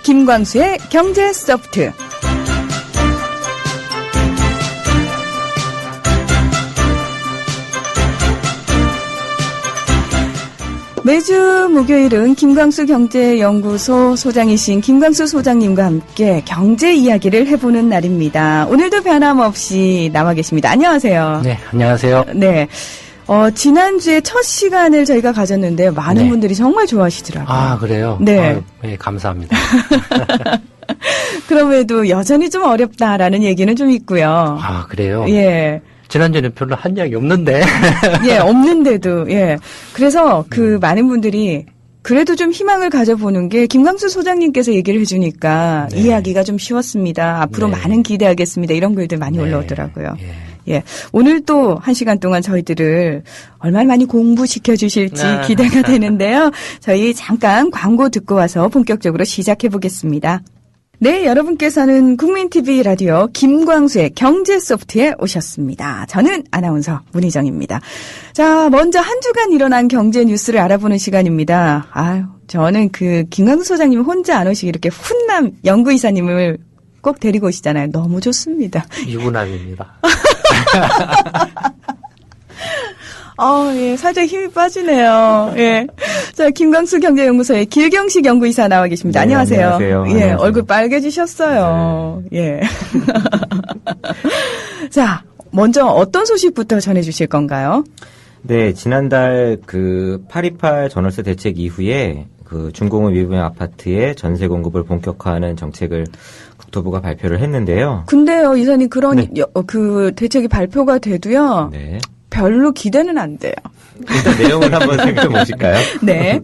김광수의 경제 소프트. 매주 목요일은 김광수 경제연구소 소장이신 김광수 소장님과 함께 경제 이야기를 해보는 날입니다. 오늘도 변함없이 나와 계십니다. 안녕하세요. 네, 안녕하세요. 네. 지난주에 첫 시간을 저희가 가졌는데요. 많은 네. 분들이 정말 좋아하시더라고요. 아, 그래요? 네. 네, 감사합니다. 그럼에도 여전히 좀 어렵다라는 얘기는 좀 있고요. 아, 그래요? 예. 지난주에는 별로 한 이야기 없는데. 예, 없는데도, 예. 그래서 많은 분들이 그래도 좀 희망을 가져보는 게 김광수 소장님께서 얘기를 해주니까 네. 이야기가 좀 쉬웠습니다. 앞으로 네. 많은 기대하겠습니다. 이런 글들 많이 네. 올라오더라고요. 예. 예. 오늘 또 1시간 동안 저희들을 얼마나 많이 공부시켜 주실지 기대가 되는데요. 저희 잠깐 광고 듣고 와서 본격적으로 시작해 보겠습니다. 네, 여러분께서는 국민TV 라디오 김광수의 경제소프트에 오셨습니다. 저는 아나운서 문희정입니다. 자, 먼저 한 주간 일어난 경제 뉴스를 알아보는 시간입니다. 아유, 저는 김광수 소장님 혼자 안 오시고 이렇게 훈남 연구이사님을 꼭 데리고 오시잖아요. 너무 좋습니다. 유부남입니다. 예, 살짝 힘이 빠지네요. 예. 자, 김광수 경제연구소의 길경식 연구이사 나와 계십니다. 네, 안녕하세요. 안녕하세요. 예, 안녕하세요. 얼굴 빨개지셨어요. 예. 자, 먼저 어떤 소식부터 전해주실 건가요? 네, 지난달 828 전월세 대책 이후에 준공업 미분양 아파트의 전세 공급을 본격화하는 정책을 국토부가 발표를 했는데요. 근데요, 이사님, 그런, 네. 대책이 발표가 돼도요. 네. 별로 기대는 안 돼요. 일단 내용을 한번 살펴보실까요? 네.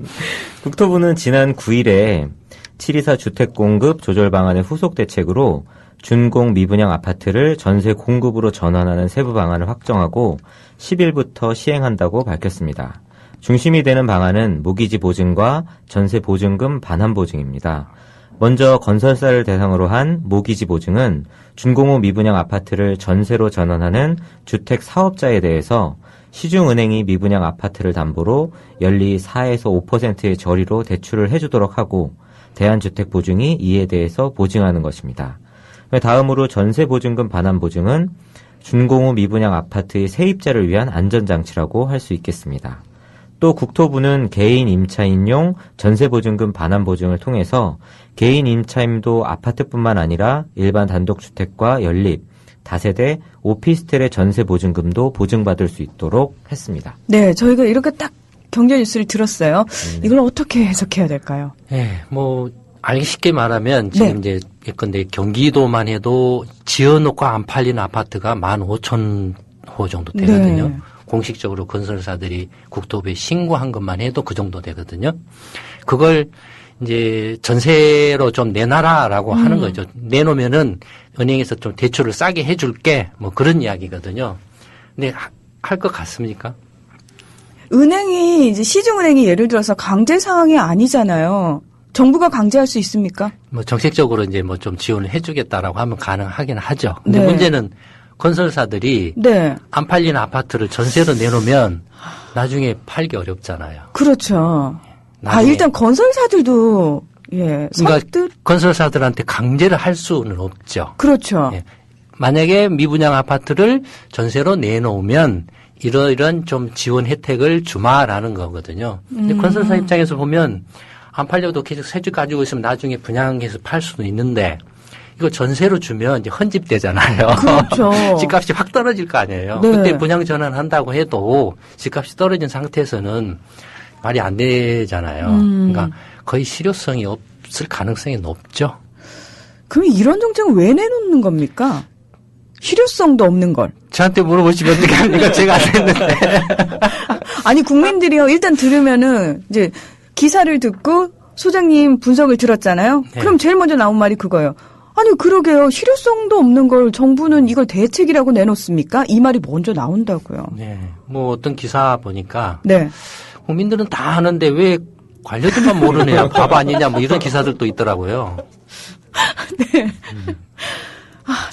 국토부는 지난 9일에 724 주택 공급 조절 방안의 후속 대책으로 준공 미분양 아파트를 전세 공급으로 전환하는 세부 방안을 확정하고 10일부터 시행한다고 밝혔습니다. 중심이 되는 방안은 모기지 보증과 전세 보증금 반환 보증입니다. 먼저 건설사를 대상으로 한 모기지 보증은 준공후 미분양 아파트를 전세로 전환하는 주택 사업자에 대해서 시중은행이 미분양 아파트를 담보로 연리 4에서 5%의 저리로 대출을 해주도록 하고 대한주택보증이 이에 대해서 보증하는 것입니다. 다음으로 전세보증금 반환 보증은 준공후 미분양 아파트의 세입자를 위한 안전장치라고 할 수 있겠습니다. 또 국토부는 개인 임차인용 전세보증금 반환 보증을 통해서 개인 임차인도 아파트뿐만 아니라 일반 단독주택과 연립, 다세대, 오피스텔의 전세보증금도 보증받을 수 있도록 했습니다. 네, 저희가 이렇게 딱 경제 뉴스를 들었어요. 이걸 어떻게 해석해야 될까요? 네, 알기 쉽게 말하면 지금 이제 예컨대 경기도만 해도 지어놓고 안 팔린 아파트가 15,000호 정도 되거든요. 네. 공식적으로 건설사들이 국토부에 신고한 것만 해도 그 정도 되거든요. 그걸 이제 전세로 좀 내놔라라고 하는 거죠. 내놓으면은 은행에서 좀 대출을 싸게 해줄게 그런 이야기거든요. 근데 할 것 같습니까? 은행이 이제 시중은행이 예를 들어서 강제 사항이 아니잖아요. 정부가 강제할 수 있습니까? 정책적으로 이제 좀 지원을 해주겠다라고 하면 가능하긴 하죠. 근데 네. 문제는 건설사들이 네. 안 팔린 아파트를 전세로 내놓으면 나중에 팔기 어렵잖아요. 그렇죠. 나중에. 일단 건설사들도 그러니까 건설사들한테 강제를 할 수는 없죠. 그렇죠. 예. 만약에 미분양 아파트를 전세로 내놓으면 이런 좀 지원 혜택을 주마라는 거거든요. 근데 건설사 입장에서 보면 안 팔려도 계속 세주 가지고 있으면 나중에 분양해서 팔 수도 있는데 이거 전세로 주면 이제 헌집되잖아요. 그렇죠. 집값이 확 떨어질 거 아니에요. 네. 그때 분양 전환한다고 해도 집값이 떨어진 상태에서는 말이 안 되잖아요. 그러니까 거의 실효성이 없을 가능성이 높죠. 그럼 이런 정책은 왜 내놓는 겁니까? 실효성도 없는 걸. 저한테 물어보시면 어떻게 합니까? 제가 안 했는데. 아니, 국민들이요, 일단 들으면은, 이제, 기사를 듣고 소장님 분석을 들었잖아요? 네. 그럼 제일 먼저 나온 말이 그거예요. 아니, 그러게요. 실효성도 없는 걸 정부는 이걸 대책이라고 내놓습니까? 이 말이 먼저 나온다고요. 네. 어떤 기사 보니까. 네. 국민들은 다 하는데 왜 관료들만 모르냐, 바보 아니냐, 이런 기사들도 있더라고요. 네.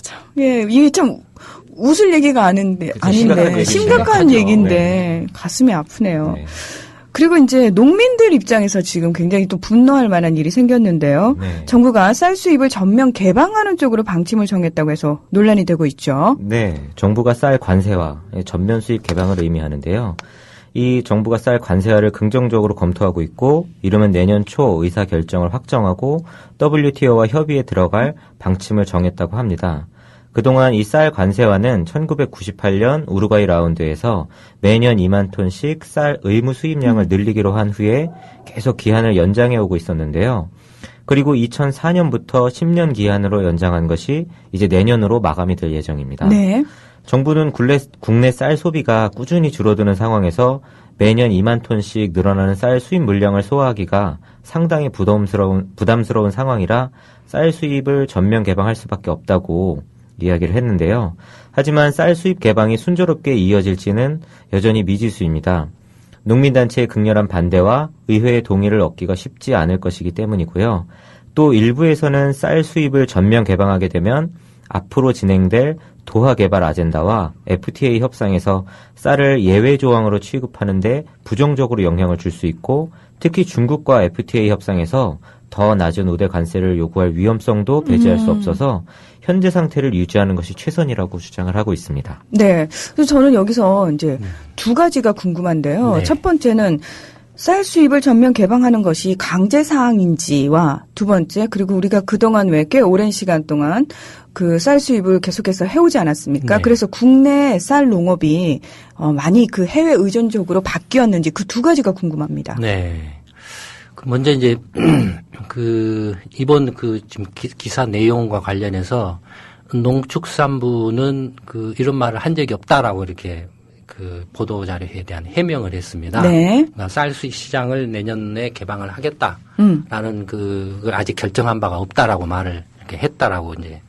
참, 이게 참, 웃을 얘기가 아닌데, 심각한 심각한 얘기죠. 얘기인데, 네. 가슴이 아프네요. 네. 그리고 이제 농민들 입장에서 지금 굉장히 또 분노할 만한 일이 생겼는데요. 네. 정부가 쌀 수입을 전면 개방하는 쪽으로 방침을 정했다고 해서 논란이 되고 있죠. 네, 정부가 쌀 관세와 전면 수입 개방을 의미하는데요. 이 정부가 쌀 관세화를 긍정적으로 검토하고 있고 이르면 내년 초 의사 결정을 확정하고 WTO와 협의에 들어갈 방침을 정했다고 합니다. 그동안 이 쌀 관세화는 1998년 우루과이 라운드에서 매년 2만 톤씩 쌀 의무 수입량을 늘리기로 한 후에 계속 기한을 연장해 오고 있었는데요. 그리고 2004년부터 10년 기한으로 연장한 것이 이제 내년으로 마감이 될 예정입니다. 네. 정부는 국내 쌀 소비가 꾸준히 줄어드는 상황에서 매년 2만 톤씩 늘어나는 쌀 수입 물량을 소화하기가 상당히 부담스러운 상황이라 쌀 수입을 전면 개방할 수밖에 없다고 이야기를 했는데요. 하지만 쌀 수입 개방이 순조롭게 이어질지는 여전히 미지수입니다. 농민단체의 극렬한 반대와 의회의 동의를 얻기가 쉽지 않을 것이기 때문이고요. 또 일부에서는 쌀 수입을 전면 개방하게 되면 앞으로 진행될 도하 개발 아젠다와 FTA 협상에서 쌀을 예외 조항으로 취급하는데 부정적으로 영향을 줄 수 있고 특히 중국과 FTA 협상에서 더 낮은 우대 관세를 요구할 위험성도 배제할 수 없어서 현재 상태를 유지하는 것이 최선이라고 주장을 하고 있습니다. 네. 그래서 저는 여기서 이제 두 가지가 궁금한데요. 네. 첫 번째는 쌀 수입을 전면 개방하는 것이 강제 사항인지와 두 번째, 그리고 우리가 그동안 왜 꽤 오랜 시간 동안 그 쌀 수입을 계속해서 해오지 않았습니까? 네. 그래서 국내 쌀 농업이 많이 그 해외 의존적으로 바뀌었는지 그 두 가지가 궁금합니다. 네. 먼저 이제 이번 지금 기사 내용과 관련해서 농축산부는 이런 말을 한 적이 없다라고 이렇게 보도 자료에 대한 해명을 했습니다. 네. 그러니까 쌀 수입 시장을 내년에 개방을 하겠다라는 그걸 아직 결정한 바가 없다라고 말을 이렇게 했다라고 이제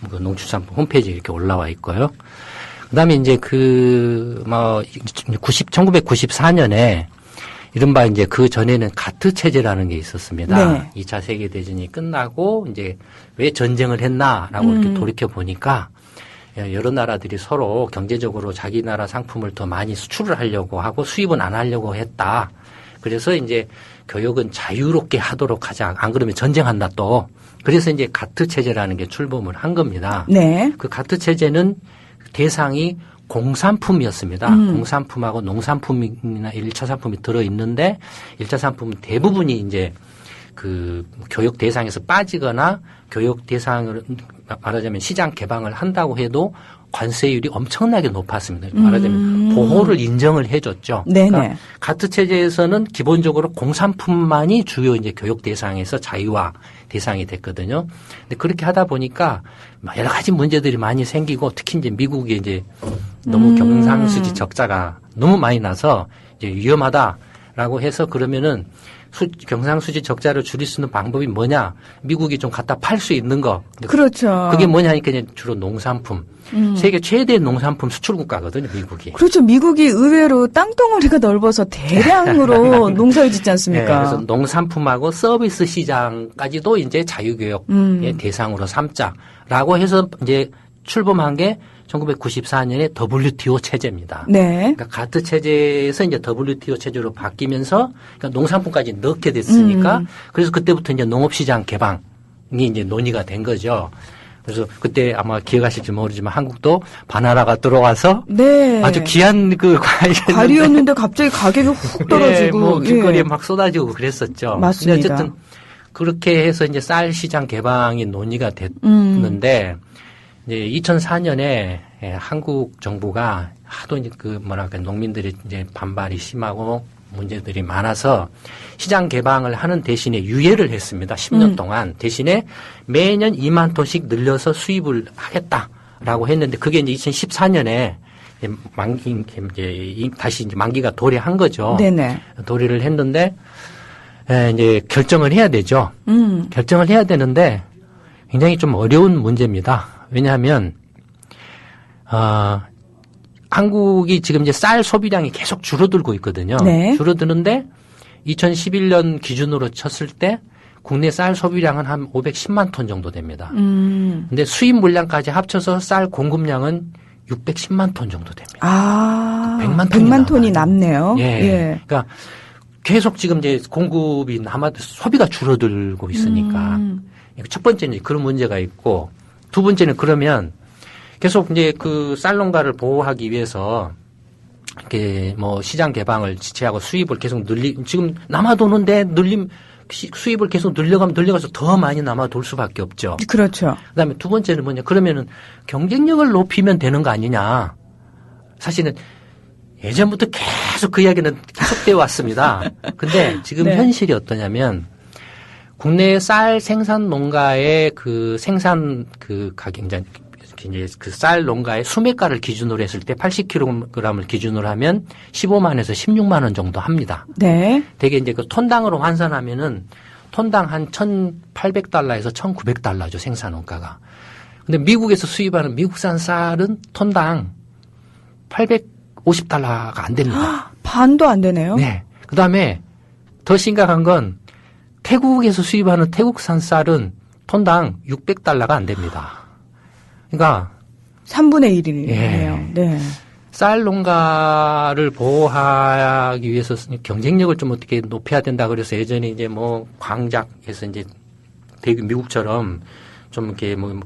농축산부 홈페이지에 이렇게 올라와 있고요. 그다음에 이제 1994년에 이른바 이제 그 전에는 가트 체제라는 게 있었습니다. 네. 2차 세계대전이 끝나고 이제 왜 전쟁을 했나라고 이렇게 돌이켜 보니까 여러 나라들이 서로 경제적으로 자기 나라 상품을 더 많이 수출을 하려고 하고 수입은 안 하려고 했다. 그래서 이제 교역은 자유롭게 하도록 하자. 안 그러면 전쟁한다 또. 그래서 이제 가트 체제라는 게 출범을 한 겁니다. 네. 그 가트 체제는 대상이 공산품이었습니다. 공산품하고 농산품이나 1차 상품이 들어있는데 1차 상품은 대부분이 이제 교역 대상에서 빠지거나 교역 대상을 말하자면 시장 개방을 한다고 해도 관세율이 엄청나게 높았습니다. 말하자면 보호를 인정을 해줬죠. 네네. 그러니까 가트 체제에서는 기본적으로 공산품만이 주요 이제 교역 대상에서 자유화 대상이 됐거든요. 근데 그렇게 하다 보니까 여러 가지 문제들이 많이 생기고 특히 이제 미국이 이제 너무 경상수지 적자가 너무 많이 나서 이제 위험하다라고 해서 그러면은 경상수지 적자를 줄일 수 있는 방법이 뭐냐? 미국이 좀 갖다 팔 수 있는 거. 그렇죠. 그게 뭐냐니까 이제 주로 농산품. 세계 최대 농산품 수출 국가거든요, 미국이. 그렇죠. 미국이 의외로 땅덩어리가 넓어서 대량으로 농사를 짓지 않습니까? 네, 그래서 농산품하고 서비스 시장까지도 이제 자유교역의 대상으로 삼자라고 해서 이제 출범한 게 1994년에 WTO 체제입니다. 네. 그러니까 가트 체제에서 이제 WTO 체제로 바뀌면서 그러니까 농산품까지 넣게 됐으니까 그래서 그때부터 이제 농업시장 개방이 이제 논의가 된 거죠. 그래서 그때 아마 기억하실지 모르지만 한국도 바나나가 들어와서 네. 아주 귀한 과일이었는데 갑자기 가격이 훅 떨어지고. 뭐 길거리에 막 쏟아지고 그랬었죠. 맞습니다. 근데 어쨌든 그렇게 해서 이제 쌀 시장 개방이 논의가 됐는데 이제 2004년에 한국 정부가 하도 이제 농민들이 이제 반발이 심하고 문제들이 많아서 시장 개방을 하는 대신에 유예를 했습니다. 10년 동안. 대신에 매년 2만 톤씩 늘려서 수입을 하겠다라고 했는데 그게 이제 2014년에 다시 이제 만기가 도래한 거죠. 네네. 도래를 했는데 이제 결정을 해야 되죠. 결정을 해야 되는데 굉장히 좀 어려운 문제입니다. 왜냐하면 한국이 지금 이제 쌀 소비량이 계속 줄어들고 있거든요. 네. 줄어드는데 2011년 기준으로 쳤을 때 국내 쌀 소비량은 한 510만 톤 정도 됩니다. 근데 수입 물량까지 합쳐서 쌀 공급량은 610만 톤 정도 됩니다. 100만 톤이 100만 톤이 남네요. 예. 예. 그러니까 계속 지금 이제 공급이 소비가 줄어들고 있으니까. 첫 번째는 그런 문제가 있고, 두 번째는 그러면 계속 이제 그 쌀농가를 보호하기 위해서 이렇게 뭐 시장 개방을 지체하고 수입을 계속 지금 남아도는데 수입을 계속 늘려가서 더 많이 남아돌 수밖에 없죠. 그렇죠. 그다음에 두 번째는 뭐냐. 그러면은 경쟁력을 높이면 되는 거 아니냐. 사실은 예전부터 계속 그 이야기는 계속되어 왔습니다. 근데 지금 네. 현실이 어떠냐면 국내 쌀 생산 농가의 그 생산 그 가격, 이제 그 쌀 농가의 수매가를 기준으로 했을 때 80kg을 기준으로 하면 15만에서 16만 원 정도 합니다. 네. 되게 이제 그 톤당으로 환산하면은 톤당 한 1,800달러에서 1,900달러죠, 생산 원가가. 근데 미국에서 수입하는 미국산 쌀은 톤당 850달러가 안 됩니다. 반도 안 되네요. 네. 그 다음에 더 심각한 건 태국에서 수입하는 태국산 쌀은 톤당 600달러가 안 됩니다. 그러니까 3분의 1이네요. 예. 네. 쌀 농가를 보호하기 위해서 경쟁력을 좀 어떻게 높여야 된다 그래서 예전에 이제 뭐 광작에서 이제 미국처럼 좀 이렇게 뭐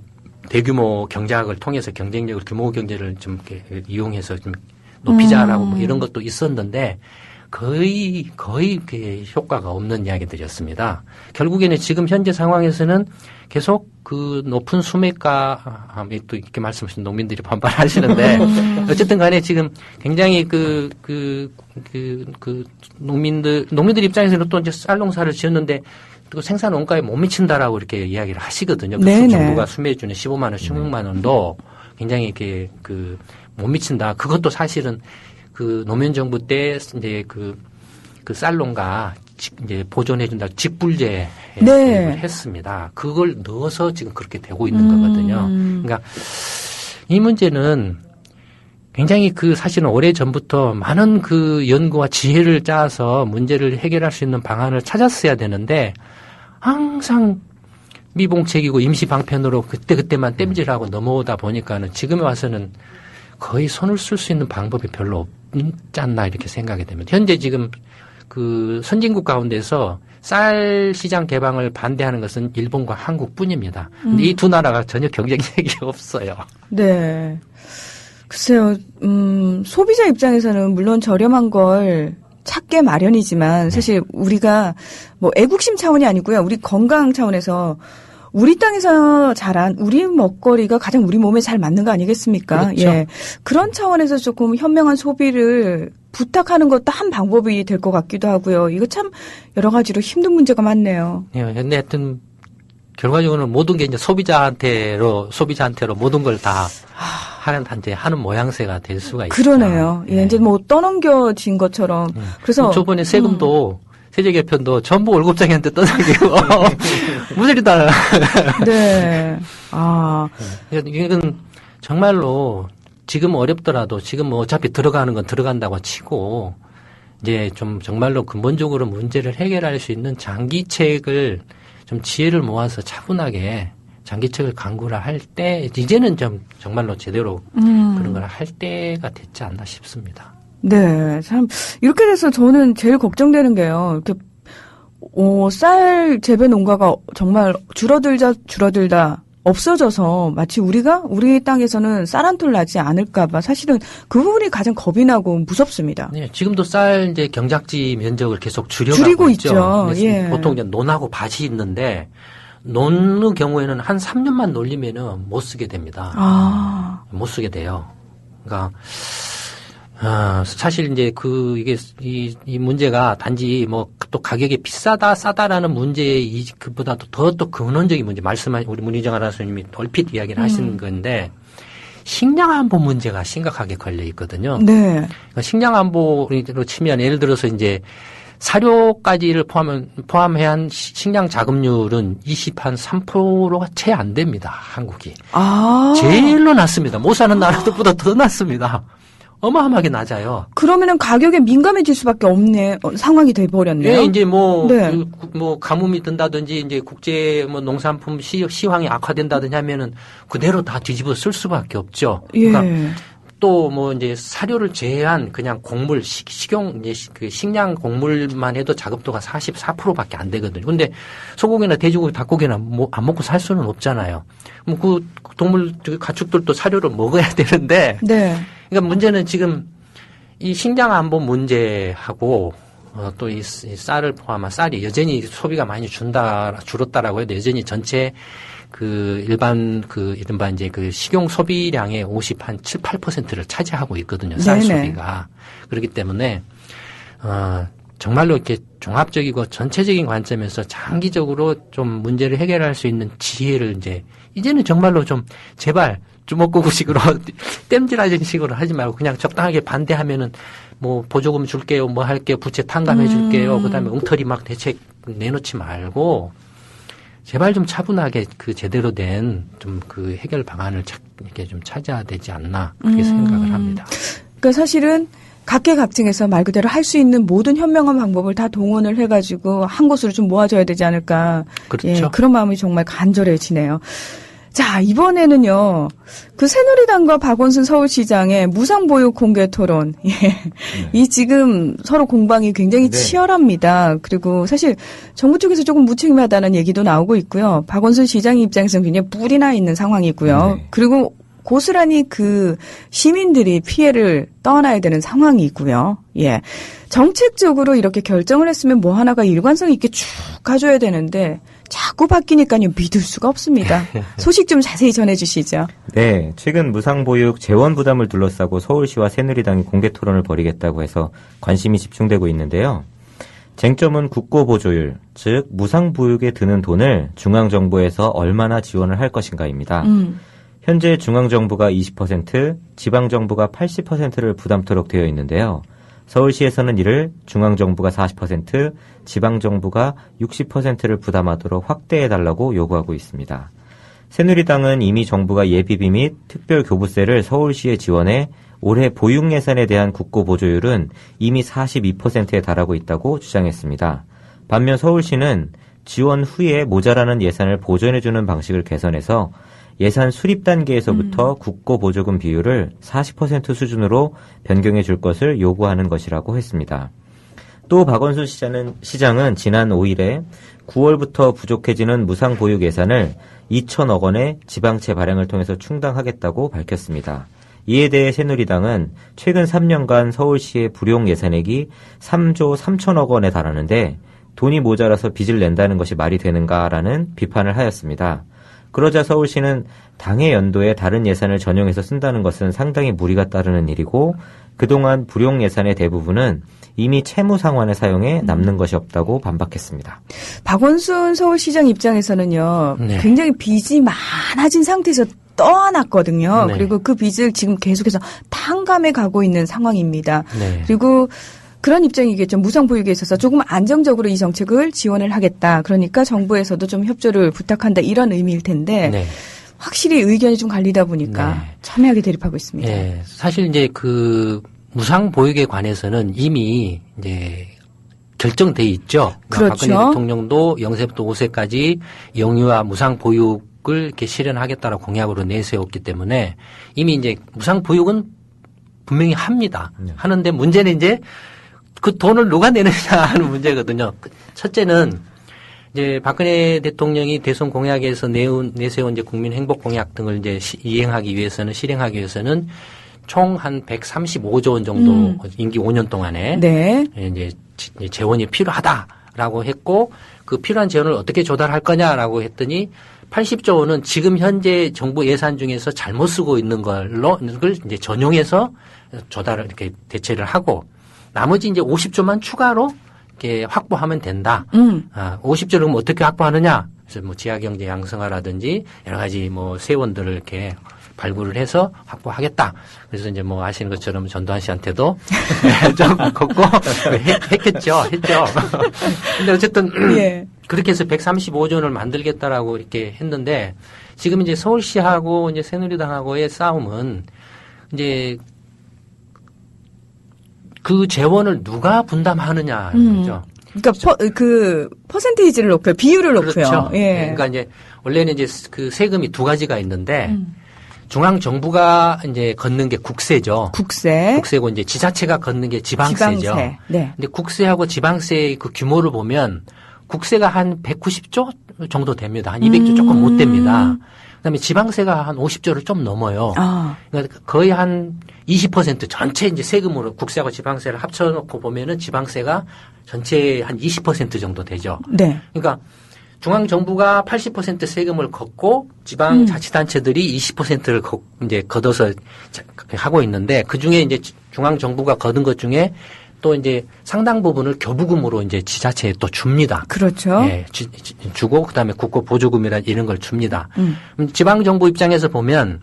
대규모 경작을 통해서 경쟁력을 규모 경제를 좀 이렇게 이용해서 좀 높이자라고 뭐 이런 것도 있었는데 거의 그 효과가 없는 이야기들이었습니다. 결국에는 지금 현재 상황에서는 계속 그 높은 수매가, 또 이렇게 말씀하신 농민들이 반발하시는데, 어쨌든 간에 지금 굉장히 농민들 입장에서는 또 이제 쌀 농사를 지었는데, 또 생산 원가에 못 미친다라고 이렇게 이야기를 하시거든요. 그래서 정부가 수매해주는 15만 원, 16만 원도 굉장히 이렇게 못 미친다. 그것도 사실은 그 노무현 정부 때 이제 그 쌀농가 이제 보존해준다 직불제 네. 했습니다. 그걸 넣어서 지금 그렇게 되고 있는 거거든요. 그러니까 이 문제는 굉장히 사실은 오래 전부터 많은 그 연구와 지혜를 짜서 문제를 해결할 수 있는 방안을 찾았어야 되는데 항상 미봉책이고 임시 방편으로 그때만 땜질하고 넘어오다 보니까는 지금에 와서는 거의 손을 쓸 수 있는 방법이 별로 없지 않나 이렇게 생각이 됩니다. 현재 지금 그 선진국 가운데서 쌀 시장 개방을 반대하는 것은 일본과 한국뿐입니다. 근데 이 두 나라가 전혀 경쟁력이 없어요. 네. 글쎄요, 소비자 입장에서는 물론 저렴한 걸 찾게 마련이지만 사실 우리가 뭐 애국심 차원이 아니고요. 우리 건강 차원에서 우리 땅에서 자란 우리 먹거리가 가장 우리 몸에 잘 맞는 거 아니겠습니까? 그렇죠. 예. 그런 차원에서 조금 현명한 소비를 부탁하는 것도 한 방법이 될 것 같기도 하고요. 이거 참 여러 가지로 힘든 문제가 많네요. 예, 근데 하여튼 결과적으로는 모든 게 이제 소비자한테로 모든 걸 다 하는 모양새가 될 수가 있죠. 그러네요. 예, 이제 뭐 떠넘겨진 것처럼. 그래서 저번에 세금도 세제 개편도 전부 월급장이한테 떠넘기고 무들이다. 네. 이건 정말로 지금 어렵더라도 지금 뭐 어차피 들어가는 건 들어간다고 치고 이제 좀 정말로 근본적으로 문제를 해결할 수 있는 장기책을 좀 지혜를 모아서 차분하게 장기책을 강구를 할 때 이제는 좀 정말로 제대로 그런 걸 할 때가 됐지 않나 싶습니다. 네, 참 이렇게 돼서 저는 제일 걱정되는 게요. 이렇게 쌀 재배 농가가 정말 줄어들다 없어져서 마치 우리 땅에서는 쌀 한 톨 나지 않을까봐 사실은 그 부분이 가장 겁이 나고 무섭습니다. 네, 지금도 쌀 이제 경작지 면적을 계속 줄이고 있죠. 예. 보통 이제 논하고 밭이 있는데 논의 경우에는 한 3년만 놀리면은 못 쓰게 됩니다. 못 쓰게 돼요. 그러니까 사실 이제 이 문제가 단지 뭐 또 가격이 비싸다 싸다라는 그보다도 더 근원적인 문제 우리 문희정 아나운서님이 얼핏 이야기를 하시는 건데 식량 안보 문제가 심각하게 걸려 있거든요. 네. 그러니까 식량 안보로 치면 예를 들어서 이제 사료까지를 포함해야 한 식량 자급률은 3%가 채 안 됩니다. 한국이. 제일로 낮습니다. 못 사는 나라들보다 더 낮습니다. 어마어마하게 낮아요. 그러면은 가격에 민감해질 수밖에 없네 상황이 돼버렸네요. 네, 이제 가뭄이 든다든지 이제 국제 농산품 시황이 악화된다든지 하면은 그대로 다 뒤집어 쓸 수밖에 없죠. 예. 그러니까 또 뭐 이제 사료를 제외한 그냥 곡물, 식용, 이제 그 식량 곡물만 해도 자급도가 44%밖에 안 되거든요. 근데 소고기나 돼지고기, 닭고기나 뭐 안 먹고 살 수는 없잖아요. 뭐 그 동물, 가축들도 사료를 먹어야 되는데. 네. 그러니까 문제는 지금 이 식량 안보 문제하고 또 이 쌀을 포함한 쌀이 여전히 소비가 많이 줄었다라고 해도 여전히 전체 그 이른바 이제 그 식용 소비량의 7, 8%를 차지하고 있거든요. 쌀 네네. 소비가. 그렇기 때문에, 정말로 이렇게 종합적이고 전체적인 관점에서 장기적으로 좀 문제를 해결할 수 있는 지혜를 이제는 정말로 좀 제발 주먹구구식으로 땜질하는 식으로 하지 말고 그냥 적당하게 반대하면은 뭐 보조금 줄게요, 뭐 할게요, 부채 탕감해 줄게요. 그다음에 엉터리 막 대책 내놓지 말고 제발 좀 차분하게 그 제대로 된 좀 그 해결 방안을 이렇게 좀 찾아야 되지 않나 그렇게 생각을 합니다. 그러니까 사실은 각계각층에서 말 그대로 할 수 있는 모든 현명한 방법을 다 동원을 해가지고 한 곳으로 좀 모아줘야 되지 않을까. 그렇죠. 예, 그런 마음이 정말 간절해지네요. 자, 이번에는요, 그 새누리당과 박원순 서울시장의 무상보육 공개 토론. 예. 이 지금 서로 공방이 굉장히 네. 치열합니다. 그리고 사실 정부 쪽에서 조금 무책임하다는 얘기도 나오고 있고요. 박원순 시장 입장에서는 굉장히 뿔이 나 있는 상황이고요. 네. 그리고 고스란히 그 시민들이 피해를 떠안아야 되는 상황이고요. 예. 정책적으로 이렇게 결정을 했으면 뭐 하나가 일관성 있게 쭉 가줘야 되는데 자꾸 바뀌니까요. 믿을 수가 없습니다. 소식 좀 자세히 전해주시죠. 네, 최근 무상보육 재원 부담을 둘러싸고 서울시와 새누리당이 공개 토론을 벌이겠다고 해서 관심이 집중되고 있는데요. 쟁점은 국고보조율, 즉 무상보육에 드는 돈을 중앙정부에서 얼마나 지원을 할 것인가입니다. 현재 중앙정부가 20%, 지방정부가 80%를 부담토록 되어 있는데요. 서울시에서는 이를 중앙정부가 40%, 지방정부가 60%를 부담하도록 확대해달라고 요구하고 있습니다. 새누리당은 이미 정부가 예비비 및 특별교부세를 서울시에 지원해 올해 보육 예산에 대한 국고보조율은 이미 42%에 달하고 있다고 주장했습니다. 반면 서울시는 지원 후에 모자라는 예산을 보전해주는 방식을 개선해서 예산 수립 단계에서부터 국고보조금 비율을 40% 수준으로 변경해 줄 것을 요구하는 것이라고 했습니다. 또 박원순 시장은 지난 5일에 9월부터 부족해지는 무상보육 예산을 2천억 원의 지방채 발행을 통해서 충당하겠다고 밝혔습니다. 이에 대해 새누리당은 최근 3년간 서울시의 불용 예산액이 3조 3천억 원에 달하는데 돈이 모자라서 빚을 낸다는 것이 말이 되는가라는 비판을 하였습니다. 그러자 서울시는 당해 연도에 다른 예산을 전용해서 쓴다는 것은 상당히 무리가 따르는 일이고 그동안 불용 예산의 대부분은 이미 채무 상환에 사용해 남는 것이 없다고 반박했습니다. 박원순 서울시장 입장에서는요. 네. 굉장히 빚이 많아진 상태에서 떠안았거든요. 네. 그리고 그 빚을 지금 계속해서 탕감해 가고 있는 상황입니다. 네. 그리고 그런 입장이겠죠. 무상보육에 있어서 조금 안정적으로 이 정책을 지원을 하겠다. 그러니까 정부에서도 좀 협조를 부탁한다. 이런 의미일 텐데 네. 확실히 의견이 좀 갈리다 보니까 네. 첨예하게 대립하고 있습니다. 예, 사실 이제 그 무상보육에 관해서는 이미 이제 결정돼 있죠. 그렇죠. 박근혜 대통령도 0세부터 5세까지 영유아 무상보육을 이렇게 실현하겠다라고 공약으로 내세웠기 때문에 이미 이제 무상보육은 분명히 합니다. 하는데 문제는 이제 그 돈을 누가 내느냐 하는 문제거든요. 첫째는 이제 박근혜 대통령이 대선 공약에서 내세운 이제 국민 행복 공약 등을 이제 실행하기 위해서는 총 한 135조 원 정도 임기 5년 동안에 네. 이제 재원이 필요하다라고 했고 그 필요한 재원을 어떻게 조달할 거냐라고 했더니 80조 원은 지금 현재 정부 예산 중에서 잘못 쓰고 있는 걸로 그걸 이제 전용해서 조달을 이렇게 대체를 하고 나머지 이제 50조만 추가로 이렇게 확보하면 된다. 50조를 그럼 어떻게 확보하느냐? 그래서 뭐 지하경제 양성화라든지 여러 가지 뭐 세원들을 이렇게 발굴을 해서 확보하겠다. 그래서 이제 뭐 아시는 것처럼 전두환 씨한테도 좀 걷고 했죠. 근데 어쨌든 예. 그렇게 해서 135조 원을 만들겠다라고 이렇게 했는데 지금 이제 서울시하고 이제 새누리당하고의 싸움은 이제 그 재원을 누가 분담하느냐 거죠. 그러니까 그 퍼센테이지를 높여요. 비율을 높여요. 그렇죠. 예. 그러니까 이제 원래는 이제 그 세금이 두 가지가 있는데 중앙 정부가 이제 걷는 게 국세죠. 국세고 이제 지자체가 걷는 게 지방세죠. 지방세. 네. 근데 국세하고 지방세의 그 규모를 보면 국세가 한 190조 정도 됩니다. 한 200조 조금 못 됩니다. 그다음에 지방세가 한 50조를 좀 넘어요. 그러니까 거의 한 20% 전체 이제 세금으로 국세하고 지방세를 합쳐놓고 보면은 지방세가 전체 한 20% 정도 되죠. 네. 그러니까 중앙 정부가 80% 세금을 걷고 지방 자치단체들이 20%를 이제 걷어서 하고 있는데 그 중에 이제 중앙 정부가 걷은 것 중에 또 이제 상당 부분을 교부금으로 이제 지자체에 또 줍니다. 그렇죠. 예, 주고 그다음에 국고 보조금이나 이런 걸 줍니다. 지방 정부 입장에서 보면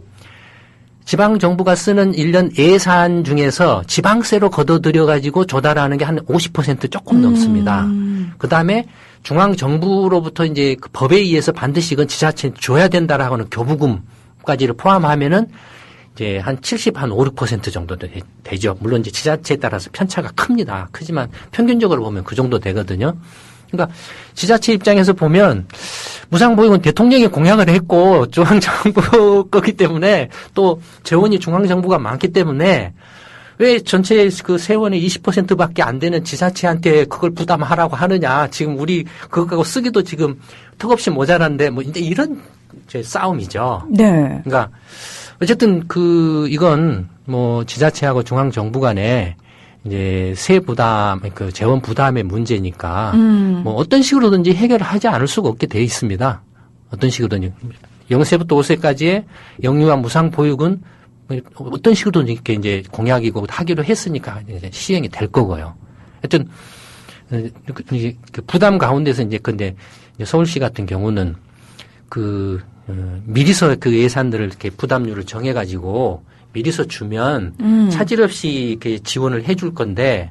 지방 정부가 쓰는 1년 예산 중에서 지방세로 걷어들여 가지고 조달하는 게 한 50% 조금 넘습니다. 그다음에 중앙 정부로부터 이제 그 법에 의해서 반드시 이건 지자체에 줘야 된다라고 하는 교부금까지를 포함하면은 이제 한 70, 한 5, 6% 정도 되죠. 물론 이제 지자체에 따라서 편차가 큽니다. 크지만 평균적으로 보면 그 정도 되거든요. 그러니까 지자체 입장에서 보면 무상보육은 대통령이 공약을 했고 중앙정부 거기 때문에 또 재원이 중앙정부가 많기 때문에 왜 전체 그 세원의 20%밖에 안 되는 지자체한테 그걸 부담하라고 하느냐. 지금 우리 그거 갖고 쓰기도 지금 턱없이 모자란데 뭐 이제 이런 싸움이죠. 네. 그러니까 어쨌든 이건 뭐 지자체하고 중앙정부 간에 이제 세 부담, 그 재원 부담의 문제니까 뭐 어떤 식으로든지 해결을 하지 않을 수가 없게 돼 있습니다. 어떤 식으로든지 0세부터 5세까지의 영유아 무상 보육은 어떤 식으로든지 이렇게 이제 공약이고 하기로 했으니까 이제 시행이 될 거고요. 하여튼 그 부담 가운데서 이제 근데 서울시 같은 경우는 미리서 그 예산들을 이렇게 부담률을 정해가지고 미리서 주면 차질 없이 이렇게 지원을 해줄 건데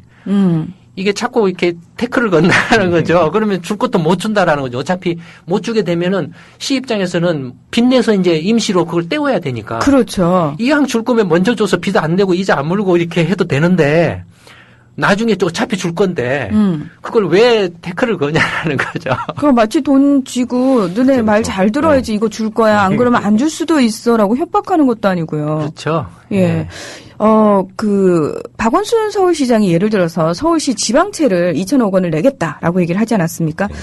이게 자꾸 이렇게 태클을 건다는 거죠. 그러면 줄 것도 못 준다라는 거죠. 어차피 못 주게 되면은 시 입장에서는 빚내서 이제 임시로 그걸 떼워야 되니까. 그렇죠. 이왕 줄 거면 먼저 줘서 빚 안 내고 이자 안 물고 이렇게 해도 되는데 나중에 어차피 줄 건데 그걸 왜 태클을 거냐라는 거죠. 그거 마치 돈 쥐고 너네 말 잘 들어야지 이거 줄 거야. 안 그러면 안 줄 수도 있어라고 협박하는 것도 아니고요. 그렇죠. 예. 네. 박원순 서울시장이 예를 들어서 서울시 지방채를 2,000억 원을 내겠다라고 얘기를 하지 않았습니까? 네.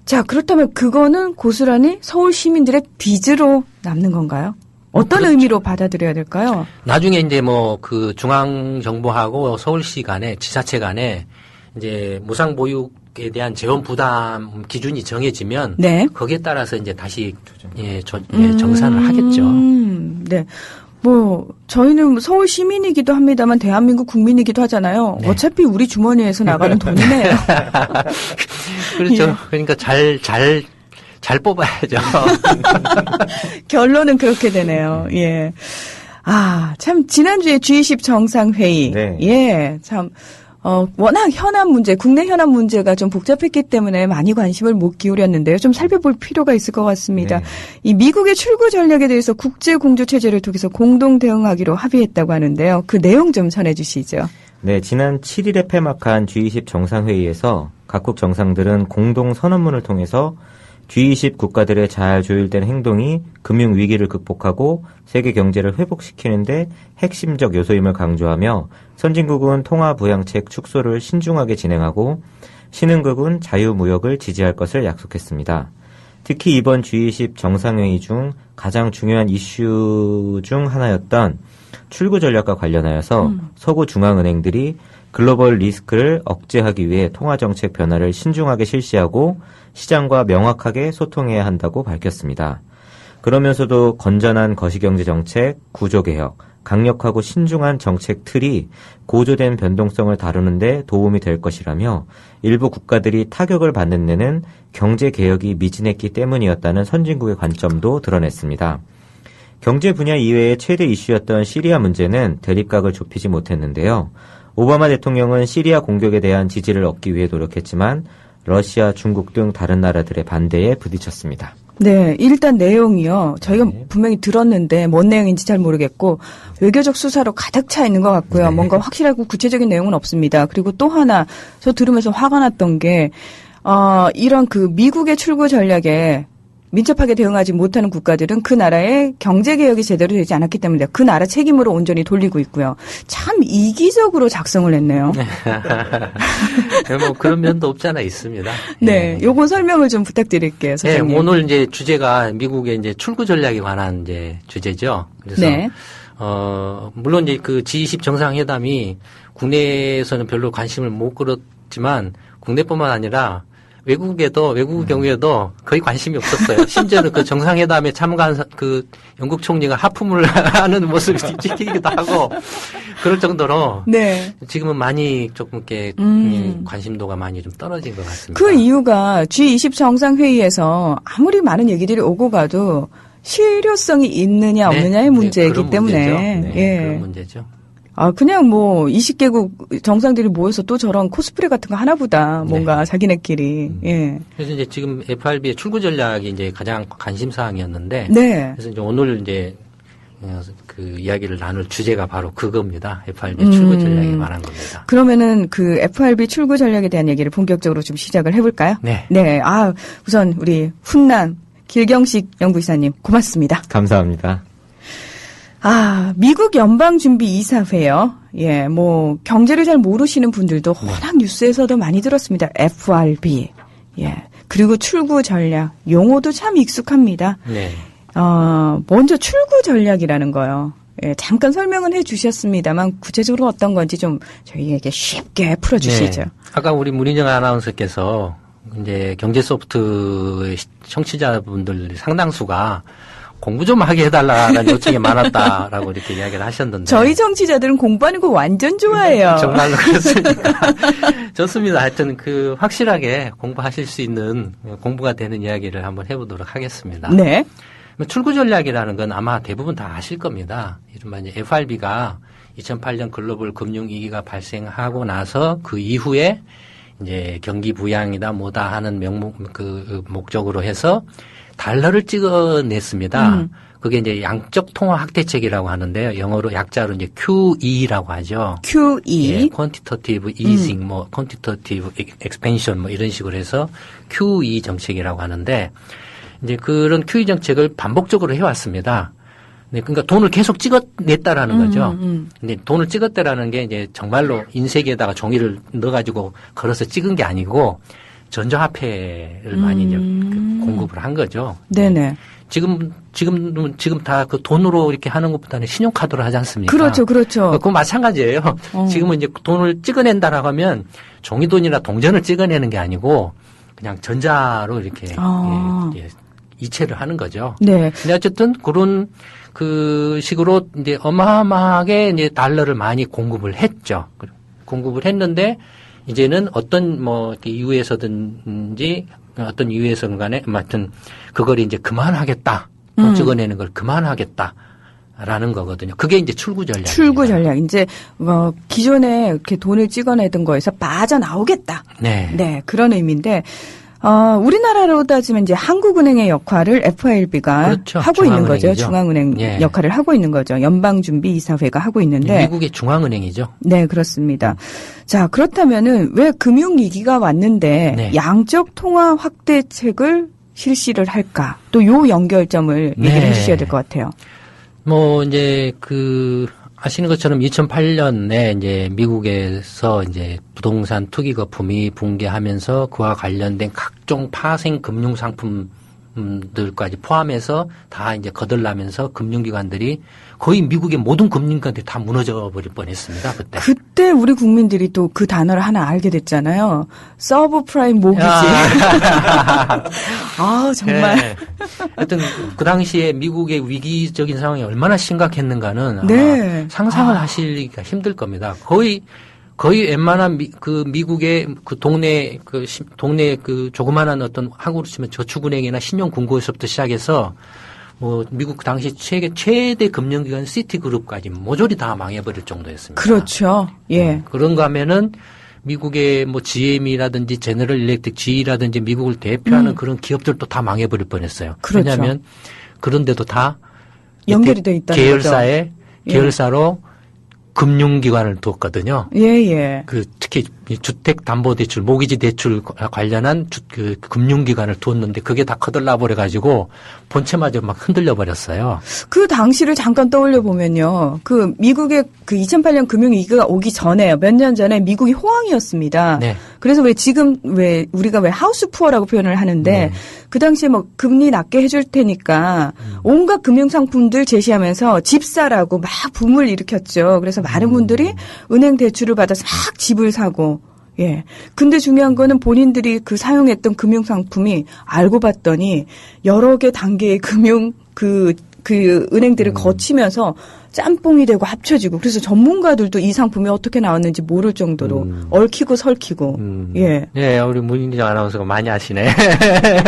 자, 그렇다면 그거는 고스란히 서울 시민들의 빚으로 남는 건가요? 어떤 그렇죠. 의미로 받아들여야 될까요? 나중에 이제 뭐 그 중앙 정부하고 서울시 간에 지자체 간에 이제 무상 보육에 대한 재원 부담 기준이 정해지면 네. 거기에 따라서 이제 다시 정산을 하겠죠. 네. 뭐 저희는 서울 시민이기도 합니다만 대한민국 국민이기도 하잖아요. 네. 어차피 우리 주머니에서 나가는 돈이네요. 그렇죠. 예. 그러니까 잘 뽑아야죠. 결론은 그렇게 되네요. 예. 참, 지난주에 G20 정상회의. 네. 예, 참, 워낙 국내 현안 문제가 좀 복잡했기 때문에 많이 관심을 못 기울였는데요. 좀 살펴볼 필요가 있을 것 같습니다. 네. 이 미국의 출구 전략에 대해서 국제 공조 체제를 통해서 공동 대응하기로 합의했다고 하는데요. 그 내용 좀 전해 주시죠. 네, 지난 7일에 폐막한 G20 정상회의에서 각국 정상들은 공동 선언문을 통해서 G20 국가들의 잘 조율된 행동이 금융 위기를 극복하고 세계 경제를 회복시키는데 핵심적 요소임을 강조하며 선진국은 통화부양책 축소를 신중하게 진행하고 신흥국은 자유무역을 지지할 것을 약속했습니다. 특히 이번 G20 정상회의 중 가장 중요한 이슈 중 하나였던 출구 전략과 관련하여서 서구 중앙은행들이 글로벌 리스크를 억제하기 위해 통화정책 변화를 신중하게 실시하고 시장과 명확하게 소통해야 한다고 밝혔습니다. 그러면서도 건전한 거시경제정책, 구조개혁, 강력하고 신중한 정책 틀이 고조된 변동성을 다루는 데 도움이 될 것이라며 일부 국가들이 타격을 받는 데는 경제개혁이 미진했기 때문이었다는 선진국의 관점도 드러냈습니다. 경제 분야 이외의 최대 이슈였던 시리아 문제는 대립각을 좁히지 못했는데요. 오바마 대통령은 시리아 공격에 대한 지지를 얻기 위해 노력했지만 러시아, 중국 등 다른 나라들의 반대에 부딪혔습니다. 네, 일단 내용이요. 저희가 분명히 들었는데 뭔 내용인지 잘 모르겠고 외교적 수사로 가득 차 있는 것 같고요. 뭔가 확실하고 구체적인 내용은 없습니다. 그리고 또 하나 저 들으면서 화가 났던 게 이런 그 미국의 출구 전략에 민첩하게 대응하지 못하는 국가들은 그 나라의 경제 개혁이 제대로 되지 않았기 때문에 그 나라 책임으로 온전히 돌리고 있고요. 참 이기적으로 작성을 했네요. 뭐 그런 면도 없지 않아 있습니다. 네, 요거 설명을 좀 부탁드릴게요, 소장님. 네, 오늘 이제 주제가 미국의 이제 출구 전략에 관한 이제 주제죠. 그래서 네. 물론 이제 그 G20 정상회담이 국내에서는 별로 관심을 못 끌었지만 국내뿐만 아니라 외국의 경우에도 거의 관심이 없었어요. 심지어는 그 정상회담에 참가한 그 영국 총리가 하품을 하는 모습이 찍히기도 하고 그럴 정도로 네. 지금은 많이 조금 이렇게 관심도가 많이 좀 떨어진 것 같습니다. 그 이유가 G20 정상회의에서 아무리 많은 얘기들이 오고 가도 실효성이 있느냐 없느냐의 문제이기 그런 때문에. 문제죠. 네, 예. 그런 문제죠. 그냥 뭐 20개국 정상들이 모여서 또 저런 코스프레 같은 거 하나보다 뭔가 자기네끼리. 예. 그래서 이제 지금 FRB의 출구 전략이 이제 가장 관심 사항이었는데. 네. 그래서 이제 오늘 이제 그 이야기를 나눌 주제가 바로 그겁니다. FRB 출구 전략에 관한 겁니다. 그러면은 그 FRB 출구 전략에 대한 얘기를 본격적으로 좀 시작을 해볼까요? 네. 네. 우선 우리 훈남 길경식 연구이사님 고맙습니다. 감사합니다. 미국 연방준비이사회요. 예, 뭐 경제를 잘 모르시는 분들도 워낙 뉴스에서도 많이 들었습니다. FRB. 예. 그리고 출구 전략 용어도 참 익숙합니다. 네. 먼저 출구 전략이라는 거요. 예, 잠깐 설명은 해 주셨습니다만 구체적으로 어떤 건지 좀 저희에게 쉽게 풀어 주시죠. 네. 아까 우리 문희정 아나운서께서 이제 경제 소프트 청취자분들 상당수가 공부 좀 하게 해달라는 요청이 많았다라고 이렇게 이야기를 하셨는데. 저희 정치자들은 공부하는 거 완전 좋아해요. 정말로 그렇습니까? 좋습니다. 하여튼 확실하게 공부하실 수 있는 공부가 되는 이야기를 한번 해보도록 하겠습니다. 네. 출구 전략이라는 건 아마 대부분 다 아실 겁니다. 이른바 이제 FRB가 2008년 글로벌 금융위기가 발생하고 나서 그 이후에 이제 경기 부양이다 뭐다 하는 목적으로 해서 달러를 찍어냈습니다. 그게 이제 양적 통화 확대책이라고 하는데요. 영어로 약자로 이제 QE라고 하죠. QE. 예, quantitative easing, quantitative expansion 이런 식으로 해서 QE 정책이라고 하는데 이제 그런 QE 정책을 반복적으로 해왔습니다. 네, 그러니까 돈을 계속 찍어냈다라는 거죠. 근데 돈을 찍었다라는 게 이제 정말로 인쇄기에다가 종이를 넣어가지고 걸어서 찍은 게 아니고 전자화폐를 많이 이제 공급을 한 거죠. 네네. 지금 다 그 돈으로 이렇게 하는 것보다는 신용카드로 하지 않습니까? 그렇죠, 그렇죠. 그거 마찬가지예요. 지금은 이제 돈을 찍어낸다라고 하면 종이돈이나 동전을 찍어내는 게 아니고 그냥 전자로 이렇게 이체를 하는 거죠. 네. 근데 어쨌든 그런 그 식으로 이제 어마어마하게 이제 달러를 많이 공급을 했죠. 공급을 했는데 이제는 어떤 이유에서든지 어떤 이유에서든 간에 하여튼 그걸 이제 그만하겠다. 돈 찍어내는 걸 그만하겠다라는 거거든요. 그게 이제 출구 전략. 출구 전략. 이제 기존에 이렇게 돈을 찍어내던 거에서 빠져나오겠다. 네. 네, 그런 의미인데 우리나라로 따지면 이제 한국은행의 역할을 FRB가 그렇죠. 하고 있는 거죠. 중앙은행이죠. 중앙은행 예. 역할을 하고 있는 거죠. 연방준비이사회가 하고 있는데. 미국의 중앙은행이죠. 네, 그렇습니다. 자, 그렇다면은 왜 금융위기가 왔는데 네. 양적 통화 확대책을 실시를 할까? 또 요 연결점을 얘기를 네. 해주셔야 될 것 같아요. 이제 아시는 것처럼 2008년에 이제 미국에서 이제 부동산 투기 거품이 붕괴하면서 그와 관련된 각종 파생 금융 상품들까지 포함해서 다 이제 거덜나면서 금융기관들이 거의 미국의 모든 금융기관들이 다 무너져 버릴 뻔했습니다. 그때 우리 국민들이 또 그 단어를 하나 알게 됐잖아요. 서브프라임 모기지. 정말. 네. 하여튼 그 당시에 미국의 위기적인 상황이 얼마나 심각했는가는 네. 아마 상상을 하시기가 힘들 겁니다. 거의 웬만한 미국의 동네 조그만한 어떤 한국으로 치면 저축은행이나 신용금고에서부터 시작해서 미국 당시 최대 금융기관 시티그룹까지 모조리 다 망해버릴 정도였습니다. 그렇죠. 예. 그런가 하면은 미국의 GM이라든지 제너럴 일렉트릭, GE라든지 미국을 대표하는 그런 기업들도 다 망해버릴 뻔했어요. 그렇죠. 왜냐하면 그런데도 다 연결이 돼 있다는 계열사로 금융기관을 뒀거든요. 예. 특히 이 주택담보대출, 모기지 대출 관련한 그 금융기관을 두었는데 그게 다 거들나 버려가지고 본체마저 막 흔들려 버렸어요. 그 당시를 잠깐 떠올려 보면요. 그 미국의 그 2008년 금융위기가 오기 전에요. 몇 년 전에 미국이 호황이었습니다. 네. 그래서 왜 우리가 왜 하우스 푸어라고 표현을 하는데 네. 그 당시에 뭐 금리 낮게 해줄 테니까 온갖 금융상품들 제시하면서 집사라고 막 붐을 일으켰죠. 그래서 많은 분들이 은행 대출을 받아서 막 집을 사고 예. 근데 중요한 거는 본인들이 그 사용했던 금융상품이 알고 봤더니 여러 개 단계의 금융 그 은행들을 거치면서 짬뽕이 되고 합쳐지고 그래서 전문가들도 이 상품이 어떻게 나왔는지 모를 정도로 얽히고 설키고 예. 예, 우리 문희정 아나운서가 많이 아시네.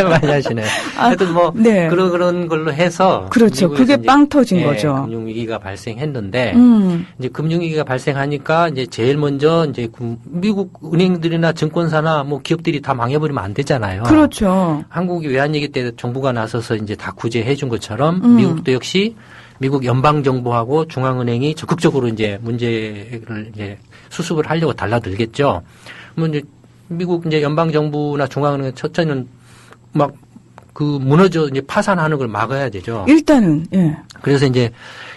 많이 아시네. 하여튼 뭐 네. 그런 걸로 해서 그렇죠. 그게 빵 터진 거죠. 금융위기가 발생했는데 이제 금융위기가 발생하니까 이제 제일 먼저 이제 미국 은행들이나 증권사나 뭐 기업들이 다 망해버리면 안 되잖아요. 그렇죠. 한국이 외환위기 때 정부가 나서서 이제 다 구제해 준 것처럼 미국도 역시 미국 연방정부하고 중앙은행이 적극적으로 이제 문제를 이제 수습을 하려고 달라들겠죠. 뭐 이제 미국 이제 연방정부나 중앙은행 첫째는 막 그 무너져 이제 파산하는 걸 막아야 되죠. 일단은 예. 그래서 이제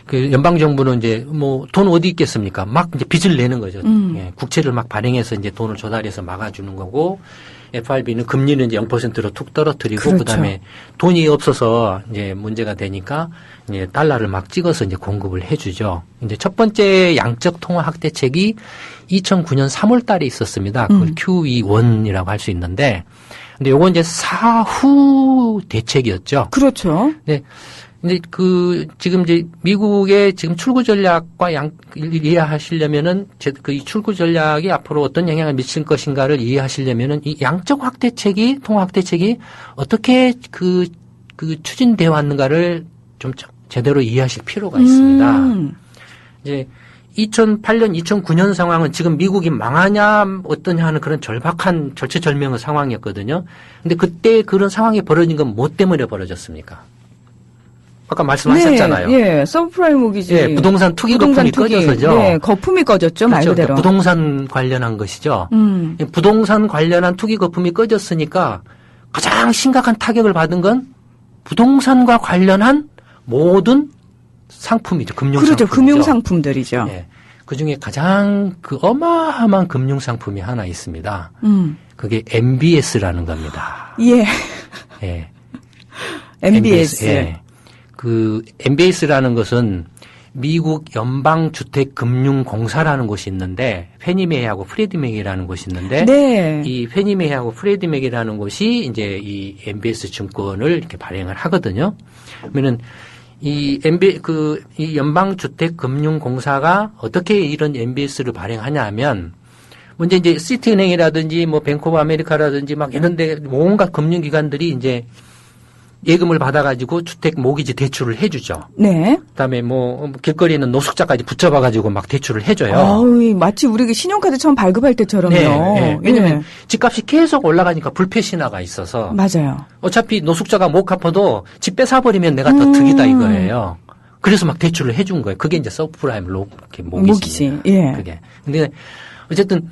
그 연방정부는 이제 뭐 돈 어디 있겠습니까? 막 이제 빚을 내는 거죠. 예, 국채를 막 발행해서 이제 돈을 조달해서 막아주는 거고 FRB는 금리는 이제 0%로 툭 떨어뜨리고 그렇죠. 그다음에 돈이 없어서 이제 문제가 되니까 이제 달러를 막 찍어서 이제 공급을 해주죠. 이제 첫 번째 양적 통화 확대책이 2009년 3월 달에 있었습니다. 그걸 QE1이라고 할 수 있는데 근데 요건 이제 사후 대책이었죠. 그렇죠. 네. 근데 지금 이제 미국의 지금 출구 전략과 이해하시려면은 이 출구 전략이 앞으로 어떤 영향을 미칠 것인가를 이해하시려면은 이 양적 확대책이, 통화 확대책이 어떻게 추진되어 왔는가를 좀 제대로 이해하실 필요가 있습니다. 이제 2008년, 2009년 상황은 지금 미국이 망하냐 어떠냐 하는 그런 절박한 절체절명의 상황이었거든요. 근데 그때 그런 상황이 벌어진 건 뭐 때문에 벌어졌습니까? 아까 말씀하셨잖아요. 네, 서브프라임 모기지. 예, 부동산 투기 거품이 꺼져서죠. 네, 거품이 꺼졌죠, 말 그렇죠. 그대로. 그러니까 부동산 관련한 것이죠. 부동산 관련한 투기 거품이 꺼졌으니까 가장 심각한 타격을 받은 건 부동산과 관련한 모든 상품이죠. 금융상품이죠. 그렇죠. 금융상품들이죠. 예. 그중에 가장 어마어마한 금융상품이 하나 있습니다. 그게 MBS라는 겁니다. 예. 예. MBS. 예. 그 MBS라는 것은 미국 연방주택금융공사라는 곳이 있는데 페니메이하고 프레디맥이라는 곳이 있는데 네. 이 페니메이하고 프레디맥이라는 곳이 이제 이 MBS 증권을 이렇게 발행을 하거든요. 그러면은 이 연방주택금융공사가 어떻게 이런 MBS를 발행하냐 하면 먼저 이제 시티은행이라든지 뭐 뱅크 오브 아메리카라든지 막 이런 데 온갖 금융기관들이 이제 예금을 받아가지고 주택 모기지 대출을 해주죠. 네. 그다음에 뭐 길거리에 있는 노숙자까지 붙잡아가지고 막 대출을 해줘요. 아우, 마치 우리가 신용카드 처음 발급할 때처럼요. 네, 네. 왜냐면 예. 집값이 계속 올라가니까 불패 신화가 있어서 맞아요. 어차피 노숙자가 못 갚아도 집 뺏어버리면 내가 더 득이다 이거예요. 그래서 막 대출을 해준 거예요. 그게 이제 서브프라임 이렇게 모기지. 예. 그게. 근데 어쨌든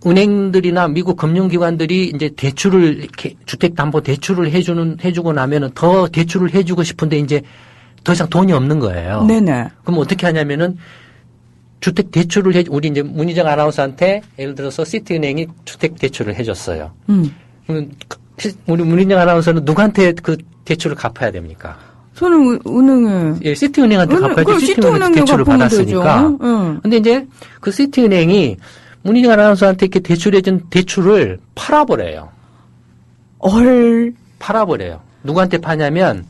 은행들이나 미국 금융기관들이 이제 대출을 이렇게 주택담보 대출을 해주고 나면은 더 대출을 해주고 싶은데 이제 더 이상 돈이 없는 거예요. 네네. 그럼 어떻게 하냐면은 주택 대출을 우리 이제 문희정 아나운서한테 예를 들어서 시티은행이 주택 대출을 해줬어요. 그럼 우리 문희정 아나운서는 누구한테 그 대출을 갚아야 됩니까? 저는 은행에. 예, 시티은행한테 갚아야지. 시티은행한테 대출을 받았으니까. 근데 이제 그 시티은행이 문희정 아나운서한테 이렇게 대출해준 대출을 팔아버려요. 팔아버려요. 누구한테 파냐면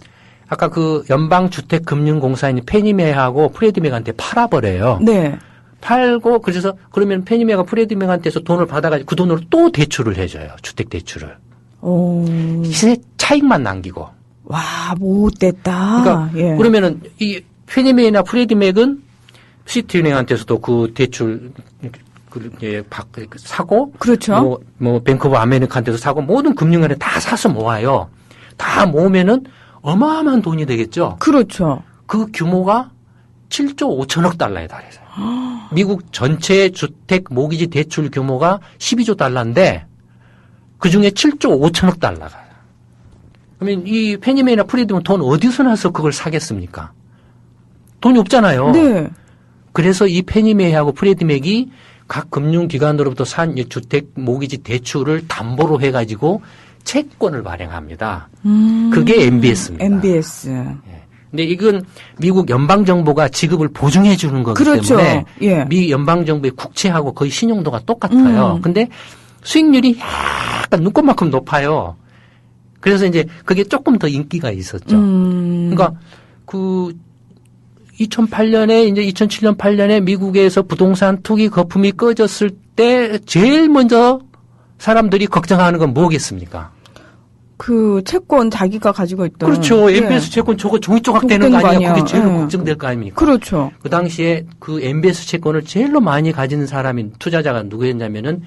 아까 그 연방주택금융공사인 페니메하고 프레디맥한테 팔아버려요. 네. 팔고 그래서 그러면 페니메가 프레디맥한테서 돈을 받아가지고 그 돈으로 또 대출을 해줘요. 주택 대출을. 시세 차익만 남기고. 와, 못됐다. 그러니까 예. 그러면은 이 페니메나 프레디맥은 시티은행한테서도 그 대출 사고, 그렇죠. 뭐 뱅크 오브 아메리카한테서 사고 모든 금융원에 다 사서 모아요. 다 모으면은 어마어마한 돈이 되겠죠. 그렇죠. 그 규모가 7조 5천억 달러에 달했어요. 미국 전체 주택 모기지 대출 규모가 12조 달러인데 그중에 7조 5천억 달러가. 그러면 이 페니메이나 프리드면 돈 어디서 나서 그걸 사겠습니까? 돈이 없잖아요. 네. 그래서 이 페니메이하고 프레디맥이 각 금융기관으로부터 산 주택 모기지 대출을 담보로 해가지고 채권을 발행합니다. 그게 MBS입니다. MBS. 근데 이건 미국 연방정부가 지급을 보증해 주는 거기 그렇죠. 때문에 예. 미 연방정부의 국채하고 거의 신용도가 똑같아요. 근데 수익률이 약간 눈꽃만큼 높아요. 그래서 이제 그게 조금 더 인기가 있었죠. 그러니까 그 2008년에 이제 2007년 8년에 미국에서 부동산 투기 거품이 꺼졌을 때 제일 먼저 사람들이 걱정하는 건 뭐겠습니까? 그 채권 자기가 가지고 있던. 그렇죠. 예. MBS 채권 저거 종이 조각되는 거 아니야? 그게 제일 걱정될 거 아닙니까? 그렇죠. 그 당시에 그 MBS 채권을 제일로 많이 가진 사람인 투자자가 누구였냐면은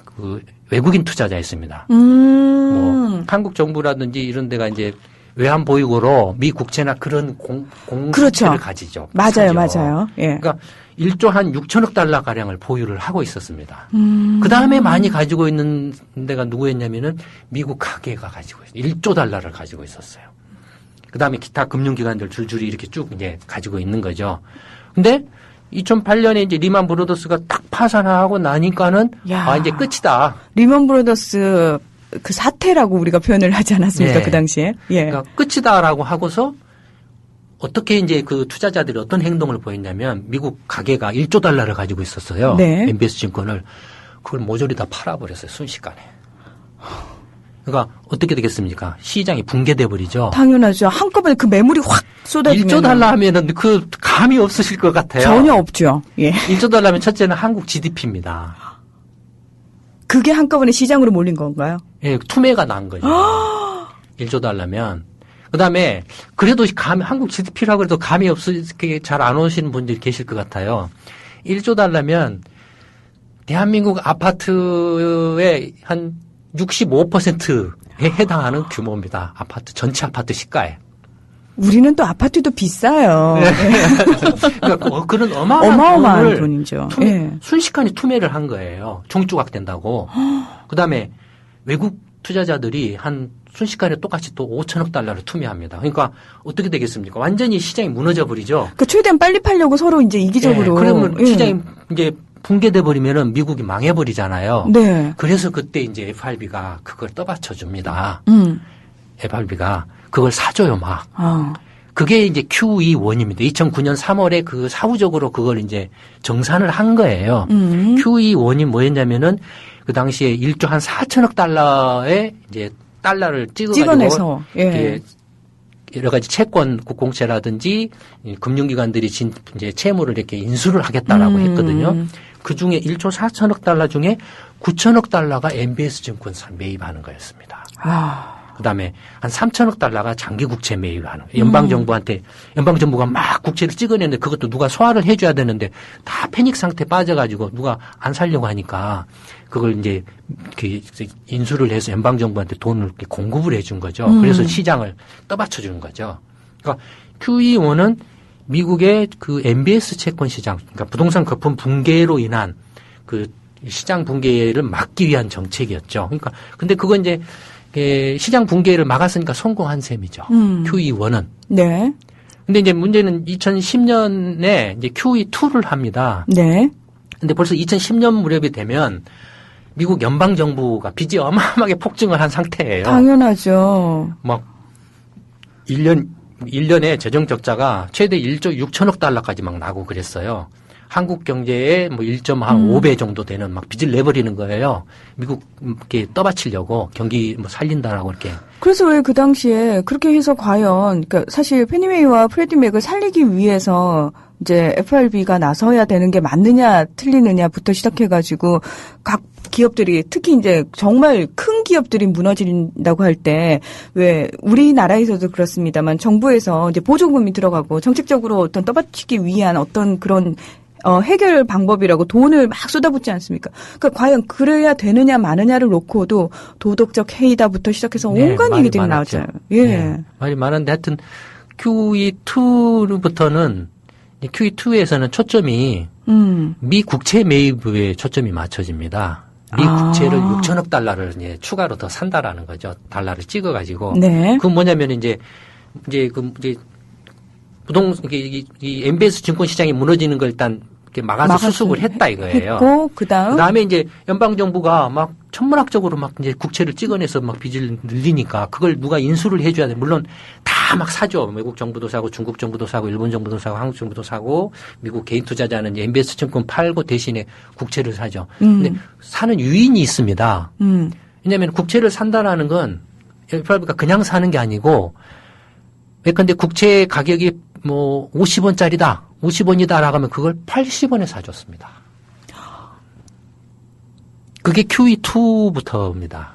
그 외국인 투자자였습니다. 뭐 한국 정부라든지 이런 데가 이제 외환 보유고로 미 국채나 그런 공채를 그렇죠. 가지죠. 맞아요, 사죠. 맞아요. 예. 그러니까 1조 한 6천억 달러 가량을 보유를 하고 있었습니다. 그 다음에 많이 가지고 있는 데가 누구였냐면은 미국 가계가 가지고 있어요. 1조 달러를 가지고 있었어요. 그 다음에 기타 금융기관들 줄줄이 이렇게 쭉 이제 가지고 있는 거죠. 근데 2008년에 이제 리만 브로더스가 딱 파산하고 나니까는 야. 이제 끝이다. 리먼 브로더스 그 사태라고 우리가 표현을 하지 않았습니까? 네. 그 당시에. 예. 그러니까 끝이다라고 하고서 어떻게 이제 그 투자자들이 어떤 행동을 보였냐면 미국 가계가 1조 달러를 가지고 있었어요. 네. MBS 증권을. 그걸 모조리 다 팔아버렸어요. 순식간에. 그러니까 어떻게 되겠습니까? 시장이 붕괴돼 버리죠. 당연하죠. 한꺼번에 그 매물이 확 쏟아지면 1조 달러 하면은 그 감이 없으실 것 같아요. 전혀 없죠. 예. 1조 달러 하면 첫째는 한국 GDP입니다. 그게 한꺼번에 시장으로 몰린 건가요? 예, 투매가 난 거죠. 1조 달러면. 그 다음에, 그래도 한국 GDP라고 해도 감이 없으게 잘 안 오시는 분들이 계실 것 같아요. 1조 달러면, 대한민국 아파트의 한 65%에 해당하는 규모입니다. 아파트, 전체 아파트 시가에. 우리는 또 아파트도 비싸요. 그러니까 그런 어마어마한 돈이죠. 예. 순식간에 투매를 한 거예요. 종조각된다고. 그다음에 외국 투자자들이 한 순식간에 똑같이 또 5천억 달러를 투매합니다. 그러니까 어떻게 되겠습니까? 완전히 시장이 무너져 버리죠. 그러니까 최대한 빨리 팔려고 서로 이제 이기적으로. 네, 그러면 예. 시장이 이제 붕괴돼 버리면은 미국이 망해 버리잖아요. 네. 그래서 그때 이제 FRB가 그걸 떠받쳐 줍니다. FRB가 그걸 사줘요, 막. 그게 이제 QE1입니다. 2009년 3월에 그 사후적으로 그걸 이제 정산을 한 거예요. QE1이 뭐였냐면은 그 당시에 1조 한 4천억 달러의 이제 달러를 찍어내서 예. 여러 가지 채권 국공채라든지 금융기관들이 이제 채무를 이렇게 인수를 하겠다라고 했거든요. 그 중에 1조 4천억 달러 중에 9천억 달러가 MBS 증권사 매입하는 거였습니다. 그다음에 한 3천억 달러가 장기 국채 매입을 하는 거예요. 연방정부가 막 국채를 찍어내는데 그것도 누가 소화를 해줘야 되는데 다 패닉 상태 빠져가지고 누가 안 살려고 하니까 그걸 이제 인수를 해서 연방정부한테 돈을 이렇게 공급을 해준 거죠. 그래서 시장을 떠받쳐 주는 거죠. 그러니까 QE1은 미국의 그 MBS 채권 시장, 그러니까 부동산 거품 붕괴로 인한 그 시장 붕괴를 막기 위한 정책이었죠. 그러니까 근데 그건 이제 시장 붕괴를 막았으니까 성공한 셈이죠. QE1은. 네. 근데 이제 문제는 2010년에 이제 QE2를 합니다. 네. 근데 벌써 2010년 무렵이 되면 미국 연방정부가 빚이 어마어마하게 폭증을 한 상태예요. 당연하죠. 막 1년에 재정 적자가 최대 1조 6천억 달러까지 막 나고 그랬어요. 한국 경제의 뭐 1.5배 정도 되는 막 빚을 내버리는 거예요. 미국에 떠받치려고 경기 뭐 살린다라고 이렇게. 그래서 왜 그 당시에 그렇게 해서 과연, 그러니까 사실 페니메이와 프레디맥을 살리기 위해서 이제 FRB가 나서야 되는 게 맞느냐 틀리느냐부터 시작해가지고 각 기업들이 특히 이제 정말 큰 기업들이 무너진다고 할 때 왜 우리나라에서도 그렇습니다만 정부에서 이제 보조금이 들어가고 정책적으로 어떤 떠받치기 위한 어떤 그런 해결 방법이라고 돈을 막 쏟아붓지 않습니까? 그러니까 과연 그래야 되느냐 마느냐를 놓고도 도덕적 해이다부터 시작해서 온갖 얘기들이 나오잖아요. 예. 네, 말이 많은데 하여튼 QE2부터는 QE2에서는 초점이 미 국채 매입에 초점이 맞춰집니다. 미 국채를 6천억 달러를 이제 추가로 더 산다라는 거죠. 달러를 찍어가지고. 네. 그건 뭐냐면 이제 이 MBS 증권 시장이 무너지는 걸 일단 이렇게 막아서 수습을 했다 이거예요. 했고, 그다음에 이제 연방정부가 막 천문학적으로 막 이제 국채를 찍어내서 막 빚을 늘리니까 그걸 누가 인수를 해줘야 돼. 물론 다 막 사죠. 외국 정부도 사고 중국 정부도 사고 일본 정부도 사고 한국 정부도 사고 미국 개인 투자자는 이제 MBS 증권 팔고 대신에 국채를 사죠. 근데 사는 유인이 있습니다. 왜냐하면 국채를 산다라는 건 FRB가 그냥 사는 게 아니고 예컨대 국채 가격이 뭐 50원짜리다. 50원이다라고 하면 그걸 80원에 사줬습니다. 그게 QE2부터입니다.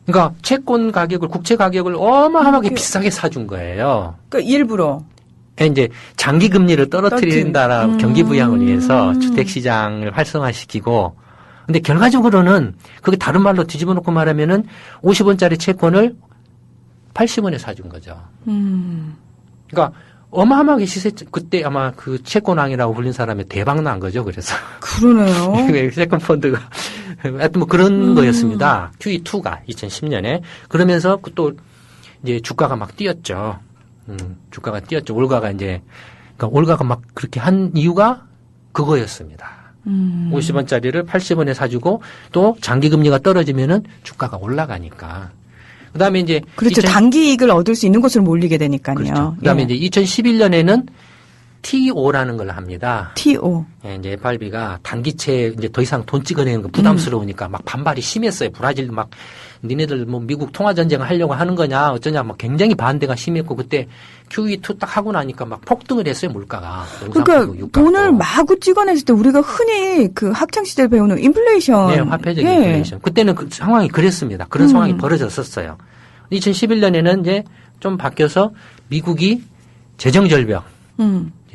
그러니까 채권 가격을, 국채 가격을 어마어마하게 비싸게 사준 거예요. 그러니까 일부러. 이제 장기 금리를 떨어뜨린다라는 경기 부양을 위해서 주택 시장을 활성화시키고, 근데 결과적으로는 그게 다른 말로 뒤집어 놓고 말하면은 50원짜리 채권을 80원에 사준 거죠. 그러니까 어마어마하게 그때 아마 그 채권왕이라고 불린 사람의 대박 난 거죠. 그래서. 그러네요. 채권 펀드가. 하여튼 뭐 그런 거였습니다. QE2가 2010년에. 그러면서 또 이제 주가가 막 뛰었죠. 주가가 뛰었죠. 올가가 이제, 그러니까 올가가 막 그렇게 한 이유가 그거였습니다. 50원짜리를 80원에 사주고 또 장기 금리가 떨어지면은 주가가 올라가니까. 그다음에 이제 그렇죠. 단기 이익을 얻을 수 있는 곳으로 몰리게 되니까요. 그렇죠. 그다음에 이제 2011년에는 TO라는 걸 합니다. TO. 예, 이제 FRB가 단기채 이제 더 이상 돈 찍어내는 거 부담스러우니까 막 반발이 심했어요. 브라질 막 니네들 뭐 미국 통화 전쟁을 하려고 하는 거냐 어쩌냐 막 굉장히 반대가 심했고 그때 QE2 딱 하고 나니까 막 폭등을 했어요 물가가. 그러니까 돈을 마구 찍어냈을 때 우리가 흔히 그 학창 시절 배우는 인플레이션. 네, 화폐적 인플레이션. 그때는 그 상황이 그랬습니다. 그런 상황이 벌어졌었어요. 2011년에는 이제 좀 바뀌어서 미국이 재정절벽.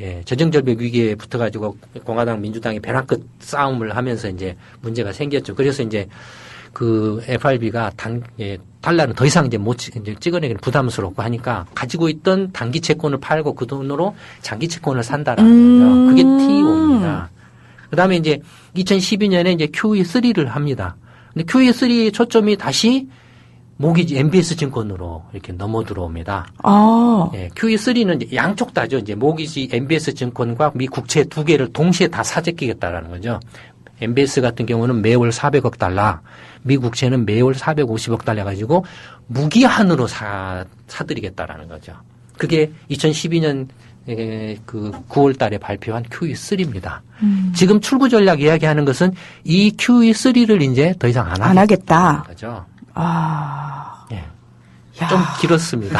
예, 재정절벽 위기에 붙어가지고 공화당 민주당이 벼랑 끝 싸움을 하면서 이제 문제가 생겼죠. 그래서 이제 그 FRB가 달러는 더 이상 이제 이제 찍어내기는 부담스럽고 하니까 가지고 있던 단기 채권을 팔고 그 돈으로 장기 채권을 산다라는 거죠. 그게 TO입니다. 그 다음에 이제 2012년에 이제 QE3를 합니다. 근데 QE3의 초점이 다시 모기지 MBS 증권으로 이렇게 넘어 들어옵니다. 예, QE3는 이제 양쪽 다죠. 이제 모기지 MBS 증권과 미 국채 두 개를 동시에 다 사재끼겠다라는 거죠. MBS 같은 경우는 매월 400억 달러, 미 국채는 매월 450억 달러 가지고 무기한으로 사드리겠다라는 거죠. 그게 2012년 그 9월 달에 발표한 QE3입니다. 지금 출구 전략 이야기하는 것은 이 QE3를 이제 더 이상 안 하겠다는 거죠. 예. 좀 길었습니다.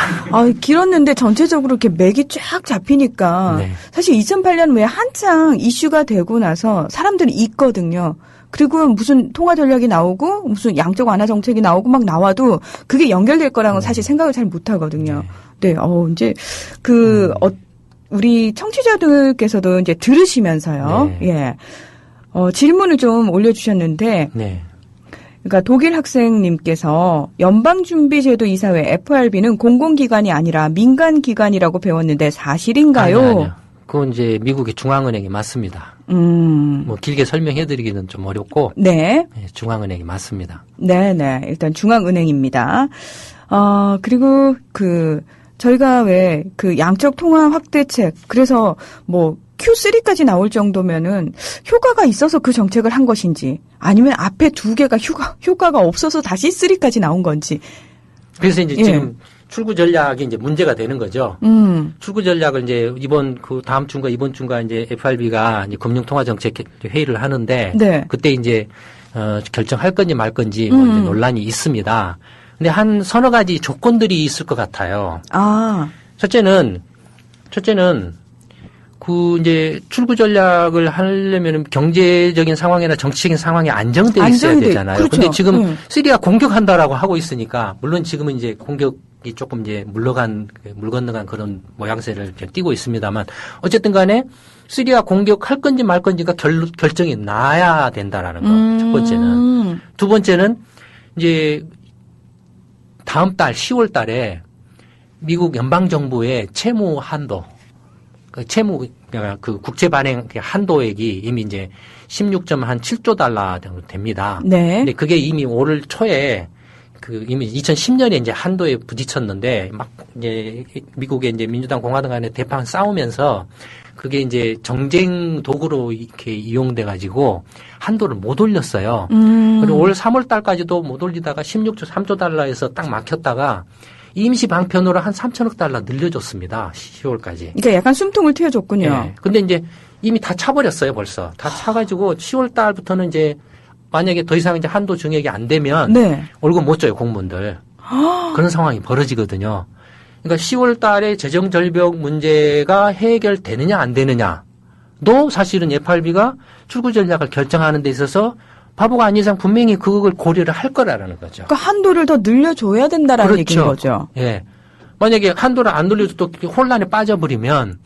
길었는데 전체적으로 이렇게 맥이 쫙 잡히니까 네. 사실 2008년 왜 한창 이슈가 되고 나서 사람들이 잊거든요. 그리고 무슨 통화 전략이 나오고 무슨 양적 완화 정책이 나오고 막 나와도 그게 연결될 거라는 건 사실 생각을 잘 못 하거든요. 네, 이제 우리 청취자들께서도 이제 들으시면서요. 네. 예. 질문을 좀 올려주셨는데. 네. 그러니까 독일 학생님께서 연방준비제도 이사회 FRB는 공공기관이 아니라 민간기관이라고 배웠는데 사실인가요? 아니요. 그건 이제 미국의 중앙은행이 맞습니다. 뭐 길게 설명해드리기는 좀 어렵고. 네. 네, 중앙은행이 맞습니다. 네네. 일단 중앙은행입니다. 그리고 저희가 왜 양적 통화 확대책, 그래서 뭐 Q3까지 나올 정도면은 효과가 있어서 그 정책을 한 것인지 아니면 앞에 두 개가 효과가 없어서 다시 3까지 나온 건지. 그래서 이제 지금 출구 전략이 이제 문제가 되는 거죠. 출구 전략을 이제 다음 주인가 이번 주인가 이제 FRB가 이제 금융통화정책 회의를 하는데 네. 그때 이제 결정할 건지 말 건지 뭐 이제 논란이 있습니다. 근데 한 서너 가지 조건들이 있을 것 같아요. 첫째는 이제 출구 전략을 하려면 경제적인 상황이나 정치적인 상황이 안정되어 있어야 되잖아요. 그렇죠. 근데 지금 시리아 공격한다라고 하고 있으니까 물론 지금은 이제 공격이 조금 이제 물 건너간 그런 모양새를 띠고 있습니다만 어쨌든 간에 시리아 공격할 건지 말 건지가 결정이 나야 된다라는 거. 첫 번째는. 두 번째는 이제 다음 달 10월 달에 미국 연방정부의 채무 한도 그 채무, 그 국채 발행 한도액이 이미 이제 16.7조 달러 정도 됩니다. 네. 근데 그게 이미 올 초에 그 이미 2010년에 이제 한도에 부딪혔는데 막 이제 미국의 이제 민주당 공화당 간에 대판 싸우면서 그게 이제 정쟁 도구로 이렇게 이용돼 가지고 한도를 못 올렸어요. 그리고 올 3월 달까지도 못 올리다가 16조 3조 달러에서 딱 막혔다가 임시 방편으로 한 3천억 달러 늘려줬습니다. 10월까지. 그러니까 약간 숨통을 트여줬군요. 네. 근데 이제 이미 다 차버렸어요, 벌써. 다 차가지고 10월 달부터는 이제 만약에 더 이상 이제 한도 증액이 안 되면 네. 월급 못 줘요, 공무원들. 그런 상황이 벌어지거든요. 그러니까 10월 달에 재정 절벽 문제가 해결되느냐 안 되느냐도 사실은 FRB가 출구 전략을 결정하는 데 있어서 바보가 아닌 이상 분명히 그걸 고려를 할 거라는 거죠. 그러니까 한도를 더 늘려줘야 된다라는 그렇죠. 얘기인 거죠. 예. 만약에 한도를 안 늘려도 또 혼란에 빠져버리면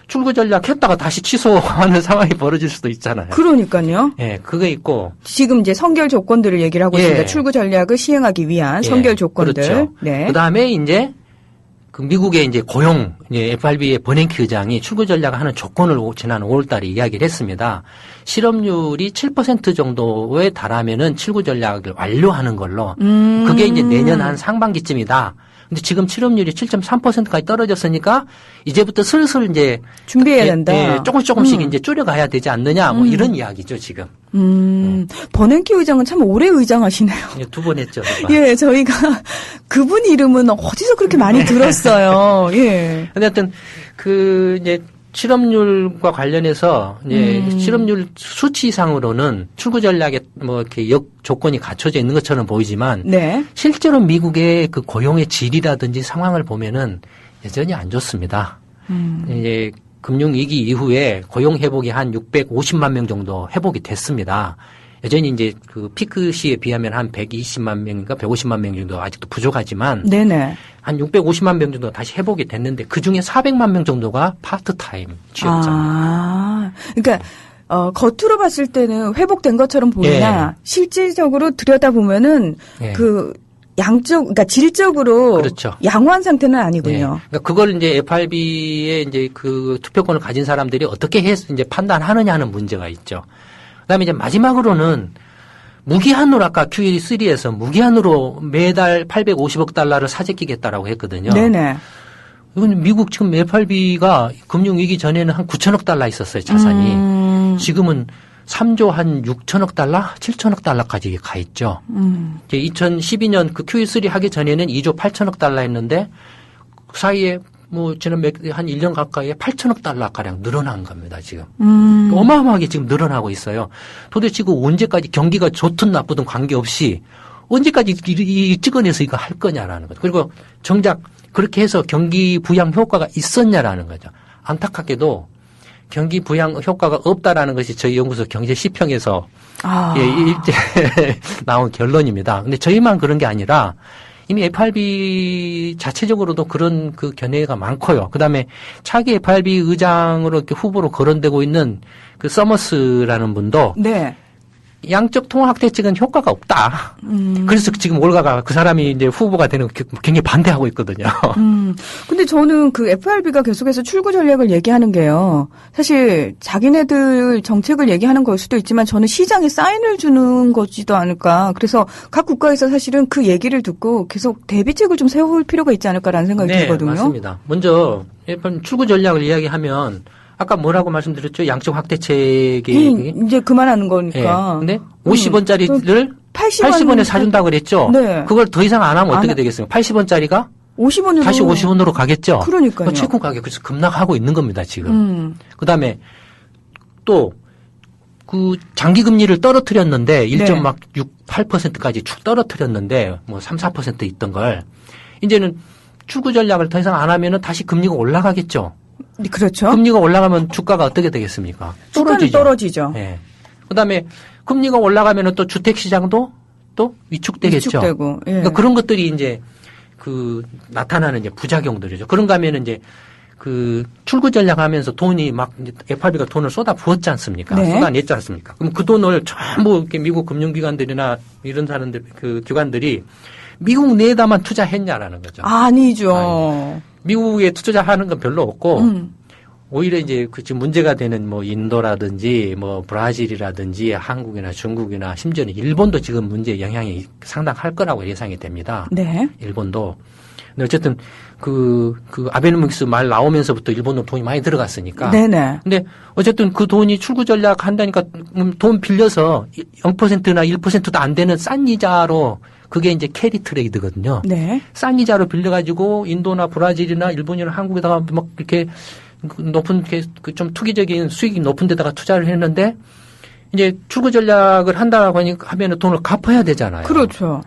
출구 전략 했다가 다시 취소하는 상황이 벌어질 수도 있잖아요. 그러니까요. 예, 그게 있고. 지금 이제 선결 조건들을 얘기를 하고 예. 있습니다. 출구 전략을 시행하기 위한 예, 선결 조건들. 그렇죠. 네. 그 다음에 이제 그 미국의 이제 고용, 이제 FRB의 버냉키 의장이 출구 전략을 하는 조건을 지난 5월 달에 이야기를 했습니다. 실업률이 7% 정도에 달하면은 출구 전략을 완료하는 걸로. 그게 이제 내년 한 상반기쯤이다. 근데 지금 실업률이 7.3%까지 떨어졌으니까 이제부터 슬슬 이제 준비해야 된다. 예, 조금씩 이제 줄여가야 되지 않느냐 뭐 이런 이야기죠 지금. 버냉키 의장은 참 오래 의장하시네요. 두 번 했죠. 제가. 예, 저희가 그분 이름은 어디서 그렇게 많이 들었어요. 예. 근데 하여튼 그 이제 실업률과 관련해서 이제 실업률 수치상으로는 출구 전략에 뭐 이렇게 역 조건이 갖춰져 있는 것처럼 보이지만 네. 실제로 미국의 그 고용의 질이라든지 상황을 보면은 여전히 안 좋습니다. 이제 금융위기 이후에 고용 회복이 한 650만 명 정도 회복이 됐습니다. 여전히 이제 그 피크 시에 비하면 한 120만 명인가 150만 명 정도 아직도 부족하지만 네네. 한 650만 명 정도 다시 회복이 됐는데 그중에 400만 명 정도가 파트타임 취업자입니다. 그러니까 겉으로 봤을 때는 회복된 것처럼 보이나 실질적으로 들여다보면은 예. 그 양적, 그러니까 질적으로 그렇죠. 양호한 상태는 아니군요. 네. 그러니까 그걸 이제 FRB의 이제 그 투표권을 가진 사람들이 어떻게 해서 이제 판단하느냐 하는 문제가 있죠. 그다음에 이제 마지막으로는 무기한으로 아까 QE3에서 무기한으로 매달 850억 달러를 사재끼겠다라고 했거든요. 네네. 이건 미국 지금 FRB가 금융위기 전에는 한 9천억 달러 있었어요, 자산이. 지금은 3조 한 6천억 달러, 7천억 달러까지 가 있죠. 이제 2012년 그 QE3 하기 전에는 2조 8천억 달러 했는데 그 사이에 뭐 지난 한 1년 가까이에 8천억 달러 가량 늘어난 겁니다, 지금. 어마어마하게 지금 늘어나고 있어요. 도대체 그 언제까지 경기가 좋든 나쁘든 관계없이 언제까지 찍어내서 이거 할 거냐라는 거죠. 그리고 정작 그렇게 해서 경기 부양 효과가 있었냐라는 거죠. 안타깝게도 경기 부양 효과가 없다라는 것이 저희 연구소 경제 시평에서 일제 나온 결론입니다. 근데 저희만 그런 게 아니라 이미 FRB 자체적으로도 그런 그 견해가 많고요. 그다음에 차기 FRB 의장으로 이렇게 후보로 거론되고 있는 그 서머스라는 분도 네. 양적 통화 확대책은 효과가 없다. 그래서 지금 올가가 그 사람이 이제 후보가 되는 거 굉장히 반대하고 있거든요. 근데 저는 그 FRB가 계속해서 출구 전략을 얘기하는 게요. 사실 자기네들 정책을 얘기하는 걸 수도 있지만 저는 시장에 사인을 주는 거지도 않을까. 그래서 각 국가에서 사실은 그 얘기를 듣고 계속 대비책을 좀 세울 필요가 있지 않을까라는 생각이 들거든요. 맞습니다. 먼저 출구 전략을 이야기하면 아까 뭐라고 말씀드렸죠? 양적 확대책이 이제 그만하는 거니까. 근데 50원짜리를 80원에 80원에 사준다고 그랬죠? 네. 그걸 더 이상 안 하면 어떻게 되겠습니까? 80원짜리가 50원으로 다시 50원으로 가겠죠? 그러니까요. 최고 가격 그래서 급락하고 있는 겁니다, 지금. 그다음에 또 그 장기 금리를 떨어뜨렸는데 1.68%까지 축 떨어뜨렸는데 뭐 3, 4% 있던 걸 이제는 출구 전략을 더 이상 안 하면은 다시 금리가 올라가겠죠. 그렇죠. 금리가 올라가면 주가가 어떻게 되겠습니까? 주가는 떨어지죠. 예. 그다음에 금리가 올라가면은 또 주택 시장도 또 위축되겠죠. 위축되고. 예. 그러니까 그런 것들이 이제 그 나타나는 이제 부작용들이죠. 그런가 하면은 이제 그 출구 전략하면서 돈이 막 이제 FRB가 돈을 쏟아 부었지 않습니까? 네. 쏟아냈지 않습니까? 그럼 그 돈을 전부 이렇게 미국 금융기관들이나 이런 사람들 그 기관들이 미국 내에다만 투자했냐라는 거죠. 아니죠. 미국에 투자하는 건 별로 없고 오히려 이제 그 지금 문제가 되는 뭐 인도라든지 뭐 브라질이라든지 한국이나 중국이나 심지어는 일본도 지금 문제 영향이 상당할 거라고 예상이 됩니다. 네. 일본도. 근데 어쨌든 그 아베노믹스 말 나오면서부터 일본도 돈이 많이 들어갔으니까. 네네. 근데 어쨌든 그 돈이 출구 전략 한다니까 돈 빌려서 0%나 1%도 안 되는 싼 이자로 그게 이제 캐리 트레이드거든요. 네. 싼 이자로 빌려가지고 인도나 브라질이나 일본이나 한국에다가 막 이렇게 높은 좀 투기적인 수익이 높은 데다가 투자를 했는데 이제 출구 전략을 한다고 하면은 돈을 갚아야 되잖아요. 그렇죠.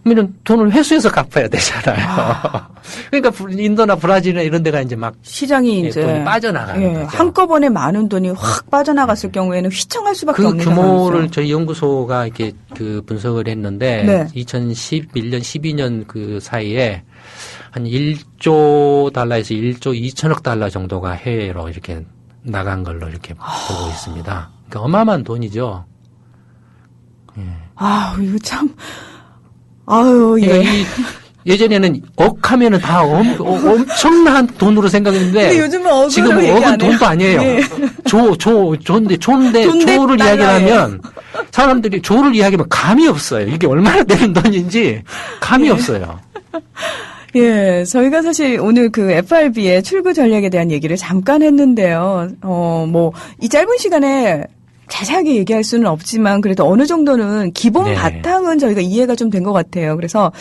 그러면 돈을 회수해서 갚아야 되잖아요. 그러니까 인도나 브라질이나 이런 데가 이제 막 시장이 이제 돈이 빠져나가는 거죠. 한꺼번에 많은 돈이 확 빠져나갔을 경우에는 휘청할 수밖에 그 없는 규모를 상황이죠. 저희 연구소가 이렇게 그 분석을 했는데 네. 2011년, 12년 그 사이에 한 1조 달러에서 1조 2천억 달러 정도가 해외로 이렇게 나간 걸로 이렇게 보고 있습니다. 그러니까 어마어마한 돈이죠. 예. 이거 참, 아유, 예. 그러니까 예전에는 억 하면은 다 엄청난 돈으로 생각했는데 근데 요즘은 억으로 지금 얘기 안 억은 해요. 돈도 아니에요. 예. 조인데 돈대 조를 달러에. 이야기하면 사람들이 조를 이야기하면 감이 없어요. 이게 얼마나 되는 돈인지 감이 없어요. 예, 저희가 사실 오늘 그 FRB의 출구 전략에 대한 얘기를 잠깐 했는데요. 이 짧은 시간에 자세하게 얘기할 수는 없지만 그래도 어느 정도는 기본 네. 바탕은 저희가 이해가 좀 된 것 같아요. 그래서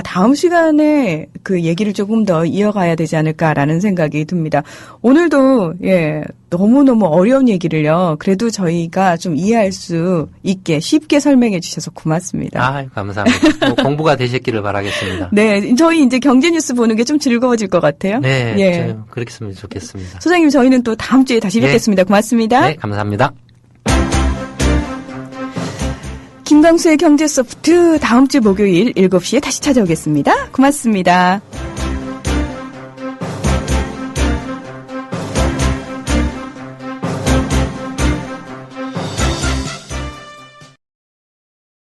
다음 시간에 그 얘기를 조금 더 이어가야 되지 않을까라는 생각이 듭니다. 오늘도 너무너무 어려운 얘기를요. 그래도 저희가 좀 이해할 수 있게 쉽게 설명해 주셔서 고맙습니다. 아, 감사합니다. 뭐 공부가 되셨기를 바라겠습니다. 네, 저희 이제 경제 뉴스 보는 게 좀 즐거워질 것 같아요. 네, 예. 그렇게 했으면 좋겠습니다. 소장님, 저희는 또 다음 주에 다시 뵙겠습니다. 고맙습니다. 네, 감사합니다. 김광수의 경제소프트 다음 주 목요일 7시에 다시 찾아오겠습니다. 고맙습니다.